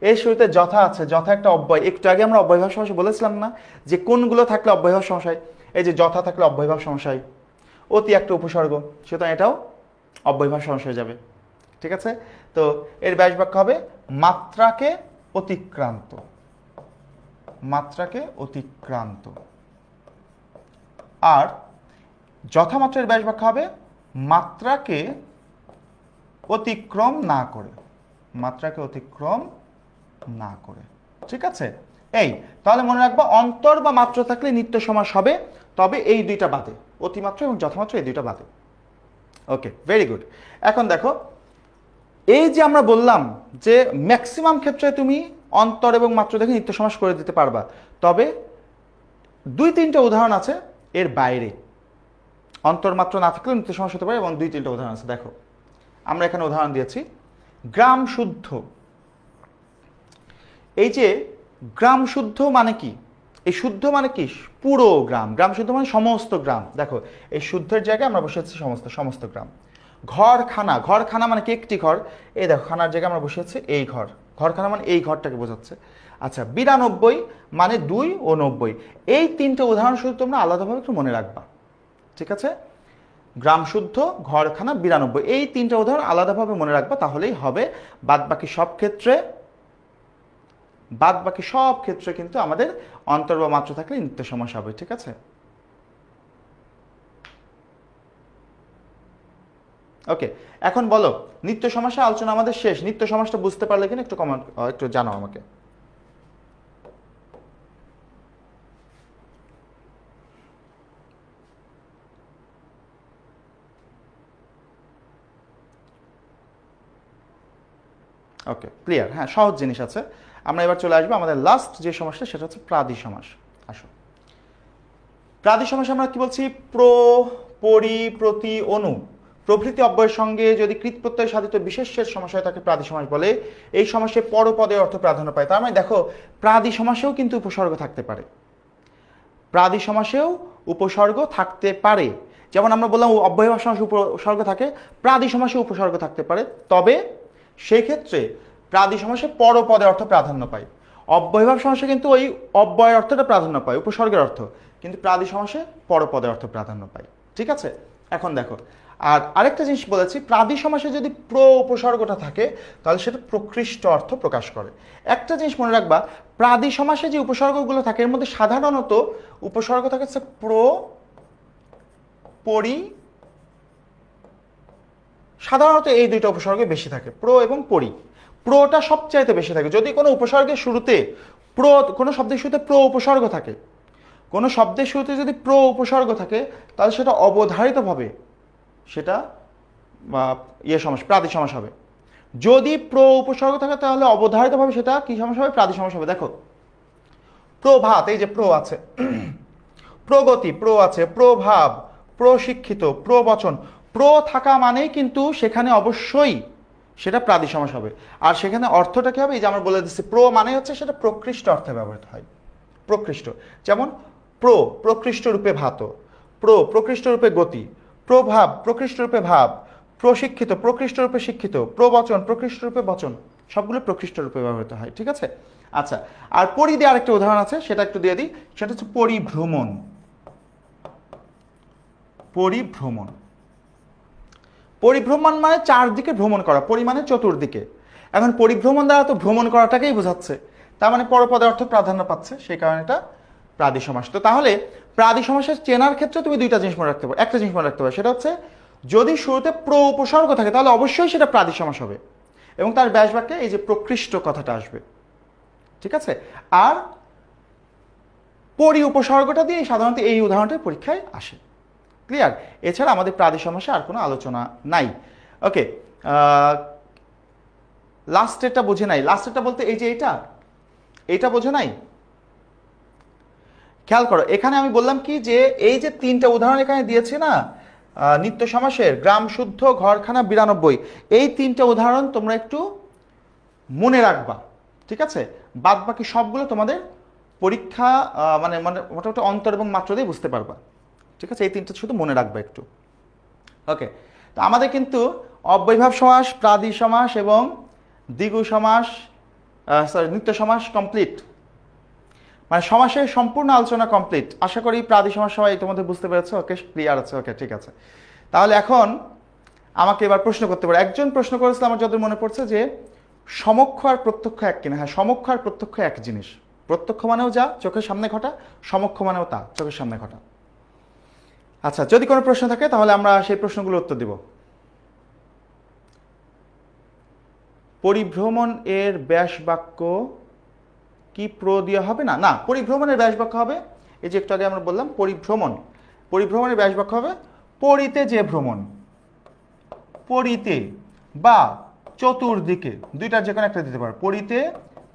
এর শুরুতে যথা আছে, যথা একটা অব্যয়। একটু আগে আমরা অব্যয়ভাব সমাস বলেছিলাম না যে কোনগুলো থাকলে অব্যয়ভাব সমাস হয়? এই যে যথা থাকলে অব্যয়ভাব সমাস হয়, অতি একটা উপসর্গ, সুতরাং এটাও অব্যয়ভাব সমাস হয়ে যাবে। ঠিক আছে? তো এর ব্যাস বাক্য হবে মাত্রাকে অতিক্রান্ত, মাত্রাকে অতিক্রান্ত। আর যথামাত্রের ব্যাস বাক্য হবে মাত্রাকে অতিক্রম না করে, মাত্রাকে অতিক্রম না করে। ঠিক আছে? এই তাহলে মনে রাখবো অন্তর বা মাত্র থাকলে নিত্য সমাস হবে, তবে এই দুইটা বাদে, অতিমাত্র এবং যথামাত্র এই দুইটা বাদে। ওকে, ভেরি গুড। এখন দেখো এই যে আমরা বললাম যে ম্যাক্সিমাম ক্ষেত্রে তুমি অন্তর এবং মাত্র দেখে নিত্য সমাস করে দিতে পারবা, তবে দুই তিনটা উদাহরণ আছে এর বাইরে। অন্তর মাত্র না থাকলেও নিত্য সমাস হতে পারে, এবং দুই তিনটা উদাহরণ আছে। দেখো আমরা এখানে উদাহরণ দিয়েছি গ্রাম শুদ্ধ। এই যে গ্রাম শুদ্ধ মানে কি? এই শুদ্ধ মানে কি? পুরো গ্রাম। গ্রাম শুদ্ধ মানে সমস্ত গ্রাম। দেখো এই শুদ্ধের জায়গায় আমরা বসেছি সমস্ত, সমস্ত গ্রাম। ঘরখানা, ঘরখানা মানে কি? একটি ঘর। এই দেখো খানার জায়গায় আমরা বসেছি এই ঘর, ঘরখানা মানে এই ঘরটাকে বোঝাচ্ছে। আচ্ছা 92 মানে 2 ও 90। এই তিনটে উদাহরণ শুধু তোমরা আলাদাভাবে একটু মনে রাখবা। ঠিক আছে? গ্রাম শুদ্ধ, ঘরখানা, 92, এই তিনটা উদাহরণ আলাদাভাবে মনে রাখবা, তাহলেই হবে। বাদ বাকি সব ক্ষেত্রে কিন্তু আমাদের অন্তর বা মাত্র থাকলে নিত্য সমাস হবে। ঠিক আছে? ওকে, এখন বলো নিত্য সমাসের আলোচনা আমাদের শেষ। নিত্য সমাসটা বুঝতে পারলে কিনা একটু কমেন্ট, একটু জানাও আমাকে। ওকে, ক্লিয়ার। হ্যাঁ, সহজ জিনিস আছে। আমরা এবার চলে আসবো আমাদের লাস্ট যে সমাসটা, সেটা হচ্ছে প্রাদি সমাস। আসো, প্রাদি সমাসে আমরা কি বলছি? প্র, পরি, প্রতি, অনু প্রভৃতি অব্যয়ের সঙ্গে যদি কৃত প্রত্যয় সাধিত বিশেষ্যের সমাস হয় তাকে প্রাদি সমাস বলে। এই সমাসে পরপদের অর্থ প্রাধান্য পায়। তার মানে দেখো প্রাদি সমাসেও কিন্তু উপসর্গ থাকতে পারে, প্রাদি সমাসেও উপসর্গ থাকতে পারে। যেমন আমরা বললাম অব্যয়ভাব সমাসে উপসর্গ থাকে, প্রাদি সমাসে উপসর্গ থাকতে পারে, তবে সেই ক্ষেত্রে প্রাদি সমাসে পরপদের অর্থ প্রাধান্য পায়। অব্যয়ভাব সমাসে কিন্তু ওই অব্যয়ের অর্থটা প্রাধান্য পায়, উপসর্গের অর্থ, কিন্তু প্রাদি সমাসে পরপদের অর্থ প্রাধান্য পায়। ঠিক আছে? এখন দেখো আর আরেকটা জিনিস বলেছি, প্রাদি সমাসে যদি প্র উপসর্গটা থাকে তাহলে সেটা প্রকৃষ্ট অর্থ প্রকাশ করে। একটা জিনিস মনে রাখবা, প্রাদি সমাসে যে উপসর্গগুলো থাকে এর মধ্যে সাধারণত উপসর্গ থাকে হচ্ছে প্র, পরি, সাধারণত এই দুইটা উপসর্গে বেশি থাকে, প্র এবং পরি। প্রটা সবচাইতে বেশি থাকে। যদি কোনো উপসর্গের শুরুতে কোনো শব্দের শুরুতে প্র উপসর্গ থাকে, কোনো শব্দের শুরুতে যদি প্র উপসর্গ থাকে তাহলে সেটা অবধারিতভাবে সেটা সমাস, প্রাদি সমাস হবে। যদি প্র উপসর্গ থাকে তাহলে অবধারিতভাবে সেটা কি সমাস হবে? প্রাদি সমাস হবে। দেখো, প্রভাত, এই যে প্র আছে, প্রগতি প্র আছে, প্রভাব, প্রশিক্ষিত, প্রবচন, প্র থাকা মানেই কিন্তু সেখানে অবশ্যই সেটা প্রাদি সমাস হবে। আর সেখানে অর্থটা কি হবে? এই যে আমরা বলে দিচ্ছি, প্র মানে হচ্ছে সেটা প্রকৃষ্ট অর্থে ব্যবহৃত হয়। প্রকৃষ্ট, যেমন প্রকৃষ্ট রূপে ভাত, প্রকৃষ্ট রূপে গতি, প্রভাব প্রকৃষ্ট রূপে ভাব, প্রশিক্ষিত প্রকৃষ্ট রূপে শিক্ষিত, প্রবচন প্রকৃষ্ট রূপে বচন, সবগুলো প্রকৃষ্ট রূপে ব্যবহৃত হয়। ঠিক আছে? আচ্ছা, আর পরি দিয়ে আরেকটা উদাহরণ আছে, সেটা একটু দিয়ে দিই। সেটা হচ্ছে পরিভ্রমণ। পরিভ্রমণ, পরিভ্রমণ মানে চারদিকে ভ্রমণ করা, পরি মানে চতুর্দিকে। এখন পরিভ্রমণ দ্বারা তো ভ্রমণ করাটাকেই বোঝাচ্ছে, তার মানে পরপদের অর্থ প্রাধান্য পাচ্ছে, সেই কারণে এটা প্রাদি সমাস। তো তাহলে প্রাদি সমাসের চেনার ক্ষেত্রে তুমি দুইটা জিনিস মনে রাখতে পারো। একটা জিনিস মনে রাখতে পারো, সেটা হচ্ছে যদি শুরুতে প্র উপসর্গ থাকে তাহলে অবশ্যই সেটা প্রাদি সমাস হবে এবং তার ব্যাস বাক্যে এই যে প্রকৃষ্ট কথাটা আসবে। ঠিক আছে? আর পরি উপসর্গটা দিয়ে সাধারণত এই উদাহরণটা পরীক্ষায় আসে। ক্লিয়ার? এছাড়া আমাদের প্রাদি সমাসে আর কোনো আলোচনা নাই। ওকে, লাস্টেরটা বোঝে নাই। লাস্টেরটা বলতে এই যে এইটা বোঝে নাই। খেয়াল করো, এখানে আমি বললাম কি যে এই যে তিনটা উদাহরণ এখানে দিয়েছে না, নিত্য সমাসের, গ্রাম শুদ্ধ, ঘরখানা 92, এই তিনটা উদাহরণ তোমরা একটু মনে রাখবা। ঠিক আছে? বাদ বাকি সবগুলো তোমাদের পরীক্ষা মানে মোটামুটি অন্তর এবং মাত্রা দিয়ে বুঝতে পারবা। ঠিক আছে? এই তিনটা শুধু মনে রাখবা একটু। ওকে, তো আমাদের কিন্তু অব্যয়ভাব সমাস, প্রাদি সমাস এবং দ্বিগু সমাস, নিত্য সমাস কমপ্লিট, মানে সমাসের সম্পূর্ণ আলোচনা কমপ্লিট। আশা করি প্রাদি সমাস সবাই তোমাদের বুঝতে পেরেছো। ওকে, ক্লিয়ার আছে? ওকে, ঠিক আছে। তাহলে এখন আমাকে এবার প্রশ্ন করতে পারো। একজন প্রশ্ন করেছিল আমার যত মনে পড়ছে যে সমক্ষ আর প্রত্যক্ষ এক কিনা। হ্যাঁ, সমক্ষ আর প্রত্যক্ষ এক জিনিস। প্রত্যক্ষ মানেও যা চোখের সামনে ঘটা, সমক্ষ মানেও তা চোখের সামনে ঘটা। আচ্ছা, যদি কোনো প্রশ্ন থাকে তাহলে আমরা সেই প্রশ্নগুলো উত্তর দিব। পরিভ্রমণ এর ব্যাস বাক্য কি প্র দেওয়া হবে? না, না, পরিভ্রমণের ব্যাস বাক্য হবে এই যে একটু আগে আমরা বললাম, পরিভ্রমণের ব্যাস বাক্য হবে পরিতে যে ভ্রমণ, পরিতে বা চতুর্দিকে, দুইটার যে কোনো একটা দিতে পারো, পরিতে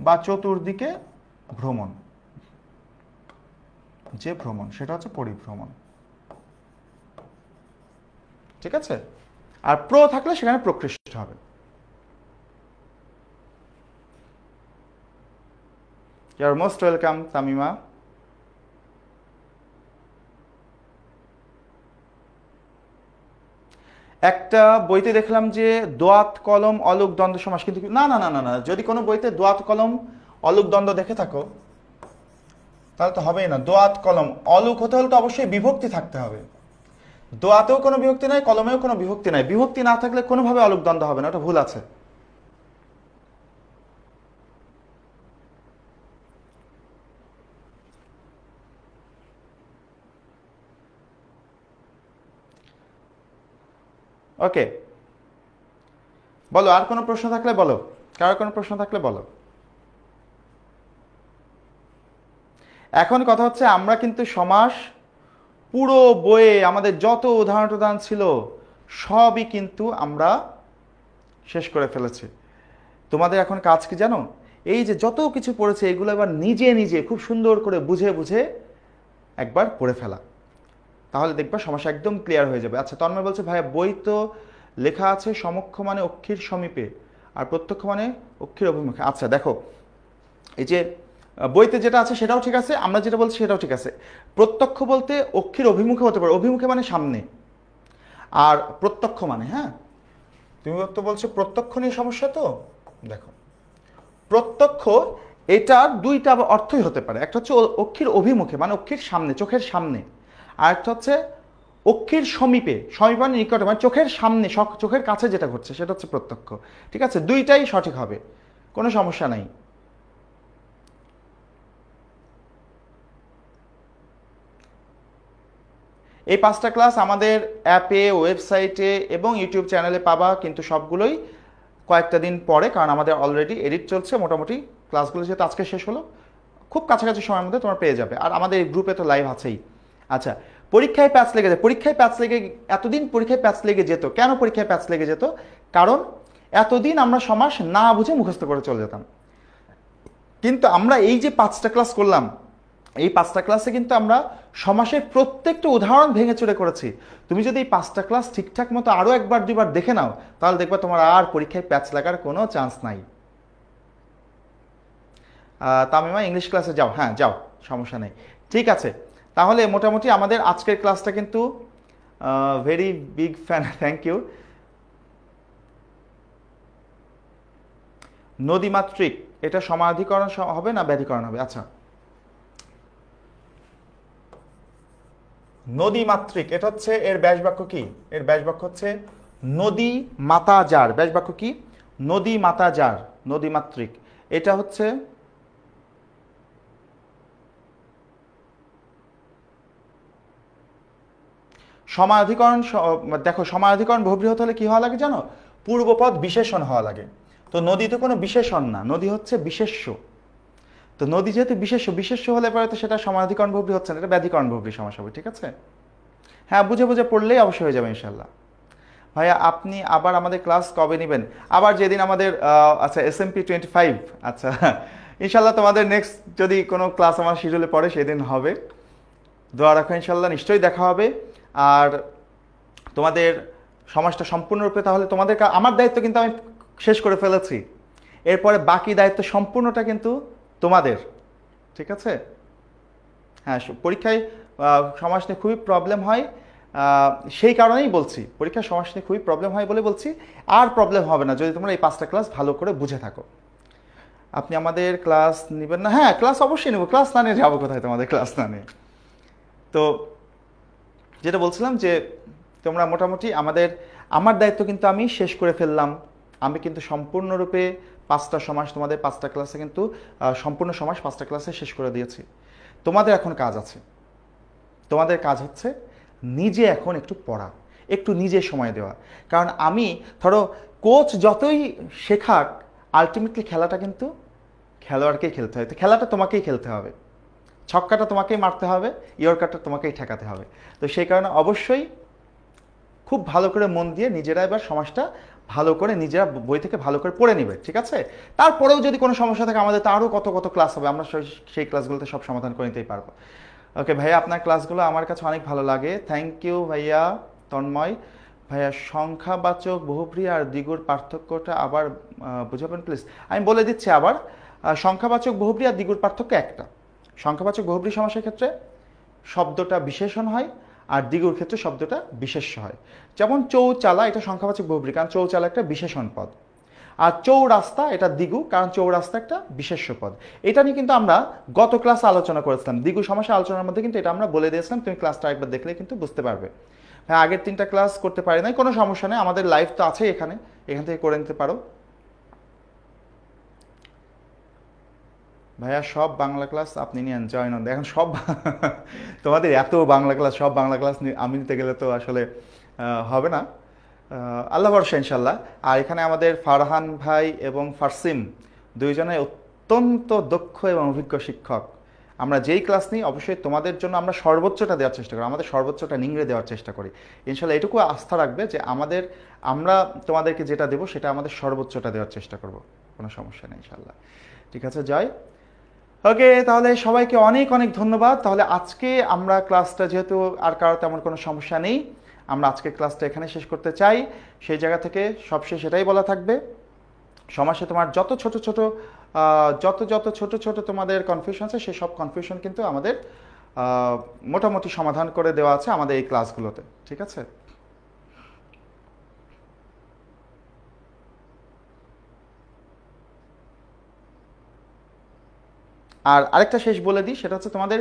বা চতুর্দিকে ভ্রমণ, যে ভ্রমণ সেটা হচ্ছে পরিভ্রমণ। ঠিক আছে? আর প্র থাকলে সেখানে প্রকৃষ্ট হবে। You are most welcome Tamima. একটা বইতে দেখলাম যে দোয়াত কলম অলুক দ্বন্দ্ব সমাস, কিন্তু না না না না না, যদি কোনো বইতে দোয়াত কলম অলুক দ্বন্দ্ব দেখে থাকো তাহলে তো হবেই না। দোয়াত কলম অলুক হতে হলে তো অবশ্যই বিভক্তি থাকতে হবে। দোয়াতেও কোনো বিভক্তি নাই, কলমেও কোনো বিভক্তি নাই। বিভক্তি না থাকলে কোনোভাবে অলুক দ্বন্দ্ব হবে না, ওটা ভুল আছে। ওকে, বলো, আর কোনো প্রশ্ন থাকলে বলো, কারোর কোনো প্রশ্ন থাকলে বলো। এখন কথা হচ্ছে আমরা কিন্তু সমাস পুরো বইয়ে আমাদের যত উদাহরণ ছিল সবই কিন্তু আমরা শেষ করে ফেলেছি। তোমাদের এখন কাজ কি জানো? এই যে যত কিছু পড়েছে এগুলো এবার নিজে নিজে খুব সুন্দর করে বুঝে বুঝে একবার পড়ে ফেলা, তাহলে দেখবা সমস্যা একদম ক্লিয়ার হয়ে যাবে। আচ্ছা, তন্ময় বলছে ভাইয়া বই তো লেখা আছে সমক্ষ মানে অক্ষির সমীপে আর প্রত্যক্ষ মানে অক্ষির অভিমুখে। আচ্ছা দেখো, এই যে বইতে যেটা আছে সেটাও ঠিক আছে, আমরা যেটা বলছি সেটাও ঠিক আছে। প্রত্যক্ষ বলতে অক্ষির অভিমুখে হতে পারে, অভিমুখে মানে সামনে, আর প্রত্যক্ষ মানে, হ্যাঁ তুমি তো বলছো প্রত্যক্ষ নিয়ে সমস্যা, তো দেখো প্রত্যক্ষ এটার দুইটা অর্থই হতে পারে। একটা হচ্ছে অক্ষির অভিমুখে মানে অক্ষির সামনে, চোখের সামনে, আর একটা হচ্ছে অক্ষের সমীপে, সমীপে মানে নিকটে, মানে চোখের সামনে, চোখের কাছে যেটা ঘটছে সেটা হচ্ছে প্রত্যক্ষ। ঠিক আছে, দুইটাই সঠিক হবে, কোনো সমস্যা নাই। এই 5টা ক্লাস আমাদের অ্যাপে, ওয়েবসাইটে এবং ইউটিউব চ্যানেলে পাবা, কিন্তু সবগুলোই কয়েকটা দিন পরে, কারণ আমাদের অলরেডি এডিট চলছে। মোটামুটি ক্লাসগুলো যেহেতু আজকে শেষ হলো, খুব কাছাকাছি সময়ের মধ্যে তোমার পেয়ে যাবে। আর আমাদের এই গ্রুপে তো লাইভ আছেই। আচ্ছা, পরীক্ষায় প্যাচ লেগে যায়। পরীক্ষায় প্যাচ লেগে, এতদিন পরীক্ষায় প্যাচ লেগে যেত কেন? পরীক্ষায় প্যাচ লেগে যেত কারণ এতদিন আমরা সমাস না বুঝে মুখস্থ করে চলে যেতাম। কিন্তু আমরা এই যে 5টা ক্লাস করলাম, এই 5টা ক্লাসে কিন্তু আমরা সমাসের প্রত্যেকটা উদাহরণ ভেঙে চুরে করেছি। তুমি যদি এই 5টা ক্লাস ঠিকঠাক মতো আরও একবার দুবার দেখে নাও, তাহলে দেখবে তোমার আর পরীক্ষায় প্যাচ লাগার কোনো চান্স নাই। তামিমা ইংলিশ ক্লাসে যাও, হ্যাঁ যাও, সমস্যা নেই। ঠিক আছে, তাহলে মোটামুটি আমাদের আজকের ক্লাসটা কিন্তু very big fan, thank you. নদীমাতৃক, এটা সমাধিকরণ হবে না ব্যাধিকরণ হবে? আচ্ছা, নদীমাতৃক, এটা হচ্ছে এর ব্যাস বাক্য কি? এর ব্যাস বাক্য হচ্ছে নদী মাতা যার। ব্যাস বাক্য কি? নদী মাতা যার, নদীমাতৃক। এটা হচ্ছে সমাধিকরণ। দেখো, সমাধিকরণ বহুব্রীহি হলে কি হওয়া লাগে জানো? পূর্বপদ বিশেষণ হওয়া লাগে। তো নদী তো কোনো বিশেষণ না, নদী হচ্ছে বিশেষ্য। তো নদী যেহেতু বিশেষ্য, বিশেষ্য হলে পরে তো সেটা সমাধিকরণ বহুব্রীহি হচ্ছে না, এটা ব্যাধিকরণ বহুব্রীহি সমাস হবে। ঠিক আছে, হ্যাঁ, বুঝে বুঝে পড়লেই অবশ্যই হয়ে যাবে ইনশাল্লাহ। ভাইয়া আপনি আবার আমাদের ক্লাস কবে নেবেন? আবার যেদিন আমাদের আচ্ছা SMP 25, আচ্ছা ইনশাল্লাহ তোমাদের নেক্সট যদি কোনো ক্লাস আমার শিডিউলে পড়ে সেদিন হবে। দোয়া রাখো, ইনশাল্লাহ নিশ্চয়ই দেখা হবে। আর তোমাদের সমাজটা সম্পূর্ণরূপে, তাহলে তোমাদের আমার দায়িত্ব কিন্তু আমি শেষ করে ফেলেছি, এরপরে বাকি দায়িত্ব সম্পূর্ণটা কিন্তু তোমাদের। ঠিক আছে, হ্যাঁ, পরীক্ষায় সমাজ নিয়ে খুবই প্রবলেম হয়, সেই কারণেই বলছি, পরীক্ষায় সমাজ নিয়ে খুবই প্রবলেম হয় বলে বলছি। আর প্রবলেম হবে না যদি তোমরা এই 5টা ক্লাস ভালো করে বুঝে থাকো। আপনি আমাদের ক্লাস নেবেন না? হ্যাঁ, ক্লাস অবশ্যই নেব, ক্লাস না নিয়ে যাবো কোথায় তোমাদের ক্লাস না নিয়ে? তো যেটা বলছিলাম যে তোমরা মোটামুটি আমার দায়িত্ব কিন্তু আমি শেষ করে ফেললাম। আমি কিন্তু সম্পূর্ণরূপে 5টা সমাস তোমাদের 5টা ক্লাসে কিন্তু সম্পূর্ণ সমাস 5টা ক্লাসে শেষ করে দিয়েছি। তোমাদের এখন কাজ আছে, তোমাদের কাজ হচ্ছে নিজে এখন একটু পড়া, একটু নিজে সময় দেওয়া। কারণ আমি, ধরো, কোচ যতই শেখাক, আলটিমেটলি খেলাটা কিন্তু খেলোয়াড়কেই খেলতে হয়। তো খেলাটা তোমাকেই খেলতে হবে, ছক্কাটা তোমাকেই মারতে হবে, ইয়র্কারটা তোমাকেই ঠেকাতে হবে। তো সেই কারণে অবশ্যই খুব ভালো করে মন দিয়ে নিজেরা এবার সমাজটা ভালো করে নিজেরা বই থেকে ভালো করে পড়ে নেবে। ঠিক আছে, তারপরেও যদি কোনো সমস্যা থাকে আমাদের তো আরও কত কত ক্লাস হবে, আমরা সেই ক্লাসগুলোতে সব সমাধান করে নিতেই পারবো। ওকে ভাইয়া, আপনার ক্লাসগুলো আমার কাছে অনেক ভালো লাগে, থ্যাংক ইউ ভাইয়া। তন্ময় ভাইয়া, সংখ্যাবাচক বহুব্রীহি আর দ্বিগুর পার্থক্যটা আবার বুঝাবেন প্লিজ? আমি বলে দিচ্ছি আবার, সংখ্যাবাচক বহুব্রীহি আর দ্বিগুর পার্থক্য একটা। সংখ্যাবাচক বহুব্রীহি সমাসের ক্ষেত্রে শব্দটা বিশেষণ হয়, আর দ্বিগুর ক্ষেত্রে শব্দটা বিশেষ্য হয়। যেমন চৌচালা, এটা সংখ্যাবাচক বহুব্রীহি, কারণ চৌচালা একটা বিশেষণ পদ। আর চৌরাস্তা, এটা দ্বিগু, কারণ চৌরাস্তা একটা বিশেষ্য পদ। এটা নিয়ে কিন্তু আমরা গত ক্লাসে আলোচনা করেছিলাম, দ্বিগু সমাসের আলোচনার মধ্যে কিন্তু এটা আমরা বলে দিয়েছিলাম, তুমি ক্লাসটা একবার দেখলে কিন্তু বুঝতে পারবে। হ্যাঁ, আগের 3টা ক্লাস করতে পারি নাই, কোনো সমস্যা নেই, আমাদের লাইভ তো আছেই এখানে, এখান থেকে করে নিতে পারো। ভাইয়া সব বাংলা ক্লাস আপনি নিয়ে জয়েন হন, এখন সব তোমাদের এত বাংলা ক্লাস, সব বাংলা ক্লাস আমি নিতে গেলে তো আসলে হবে না। আল্লাহ ভরসা ইনশাল্লাহ। আর এখানে আমাদের ফারহান ভাই এবং ফারসিম দুইজনে অত্যন্ত দক্ষ এবং অভিজ্ঞ শিক্ষক। আমরা যেই ক্লাস নিই অবশ্যই তোমাদের জন্য আমরা সর্বোচ্চটা দেওয়ার চেষ্টা করি, আমাদের সর্বোচ্চটা নিংড়ে দেওয়ার চেষ্টা করি। ইনশাল্লাহ এটুকু আস্থা রাখবে যে আমরা তোমাদেরকে যেটা দেবো সেটা আমাদের সর্বোচ্চটা দেওয়ার চেষ্টা করব, কোনো সমস্যা নেই ইনশাল্লাহ। ঠিক আছে, জয়। ওকে, তাহলে সবাইকে অনেক অনেক ধন্যবাদ। তাহলে আজকে আমরা ক্লাসটা, যেহেতু আর কারো তেমন কোনো সমস্যা নেই, আমরা আজকের ক্লাসটা এখানে শেষ করতে চাই। সেই জায়গা থেকে সবশেষ এটাই বলা থাকবে, সমাজে তোমার যত ছোট ছোট তোমাদের কনফিউশন আছে, সেই সব কনফিউশন কিন্তু আমাদের মোটামুটি সমাধান করে দেওয়া আছে আমাদের এই ক্লাসগুলোতে। ঠিক আছে, আর আরেকটা শেষ বলে দিই, সেটা হচ্ছে তোমাদের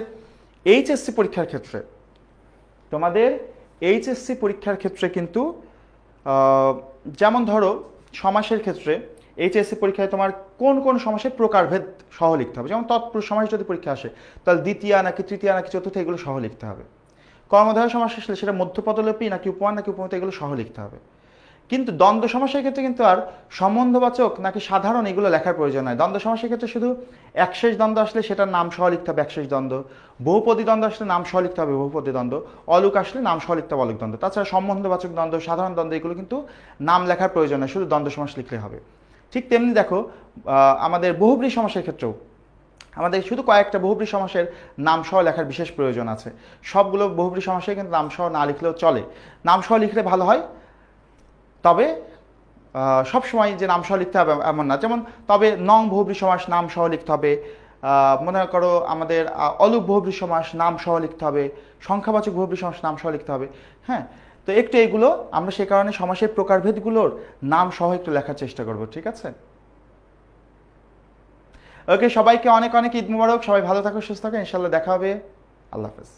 HSC পরীক্ষার ক্ষেত্রে তোমাদের এইচএসসি পরীক্ষার ক্ষেত্রে কিন্তু যেমন ধরো সমাসের ক্ষেত্রে এইচএসসি পরীক্ষায় তোমার কোন কোন সমাসের প্রকারভেদ সহ লিখতে হবে। যেমন তৎপুরুষ সমাস যদি পরীক্ষা আসে তাহলে দ্বিতীয়া নাকি তৃতীয়া নাকি চতুর্থ এগুলো সহ লিখতে হবে। কর্মধারয় সমাস আসলে সেটা মধ্যপদলোপী নাকি উপমান নাকি উপমা এগুলো সহ লিখতে হবে। কিন্তু দ্বন্দ্ব সমাসের ক্ষেত্রে কিন্তু আর সম্বন্ধবাচক নাকি সাধারণ এগুলো লেখার প্রয়োজন নয়। দ্বন্দ্ব সমাসের ক্ষেত্রে শুধু একশেষ দ্বন্দ্ব আসলে সেটার নাম সহ লিখতে হবে একশেষ দ্বন্দ্ব, বহুপদী দ্বন্দ্ব আসলে নাম সহ লিখতে হবে বহুপদী দ্বন্দ্ব, অলোক আসলে নাম সহ লিখতে হবে অলোক দ্বন্দ্ব। তাছাড়া সম্বন্ধবাচক দ্বন্দ্ব, সাধারণ দ্বন্দ্ব এগুলো কিন্তু নাম লেখার প্রয়োজন নয়, শুধু দ্বন্দ্ব সমাস লিখলে হবে। ঠিক তেমনি দেখো আমাদের বহুব্রী সমাসের ক্ষেত্রেও আমাদের শুধু কয়েকটা বহুব্রী সমাসের নাম সহ লেখার বিশেষ প্রয়োজন আছে। সবগুলো বহুব্রী সমাসে কিন্তু নাম সহ না লিখলেও চলে, নাম সহ লিখলে ভালো হয়। তবে সবসময় যে নাম সহ লিখতে হবে এমন না। যেমন তবে নং বহুব্রী সমাস নাম সহ লিখতে হবে, মনে করো আমাদের অলুক বহুব্রী সমাস নাম সহ লিখতে হবে, সংখ্যাবাচক বহুব্রী সমাস নাম সহ লিখতে হবে। হ্যাঁ, তো একটু এগুলো আমরা সে কারণে সমাসের প্রকারভেদগুলোর নাম সহ একটু লেখার চেষ্টা করব, ঠিক আছে? ওকে, সবাইকে অনেক অনেক ঈদ মুবারক। সবাই ভালো থাকো, সুস্থ থাকো, ইনশাল্লাহ দেখা হবে। আল্লাহ হাফেজ।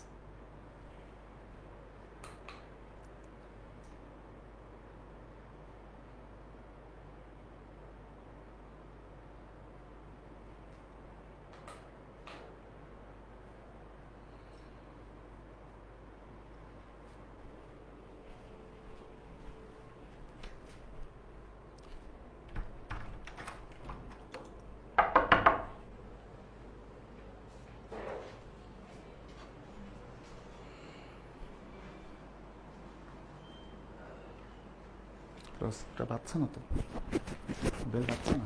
ক্লোজটা পাচ্ছে না তো, বেল পাচ্ছে না।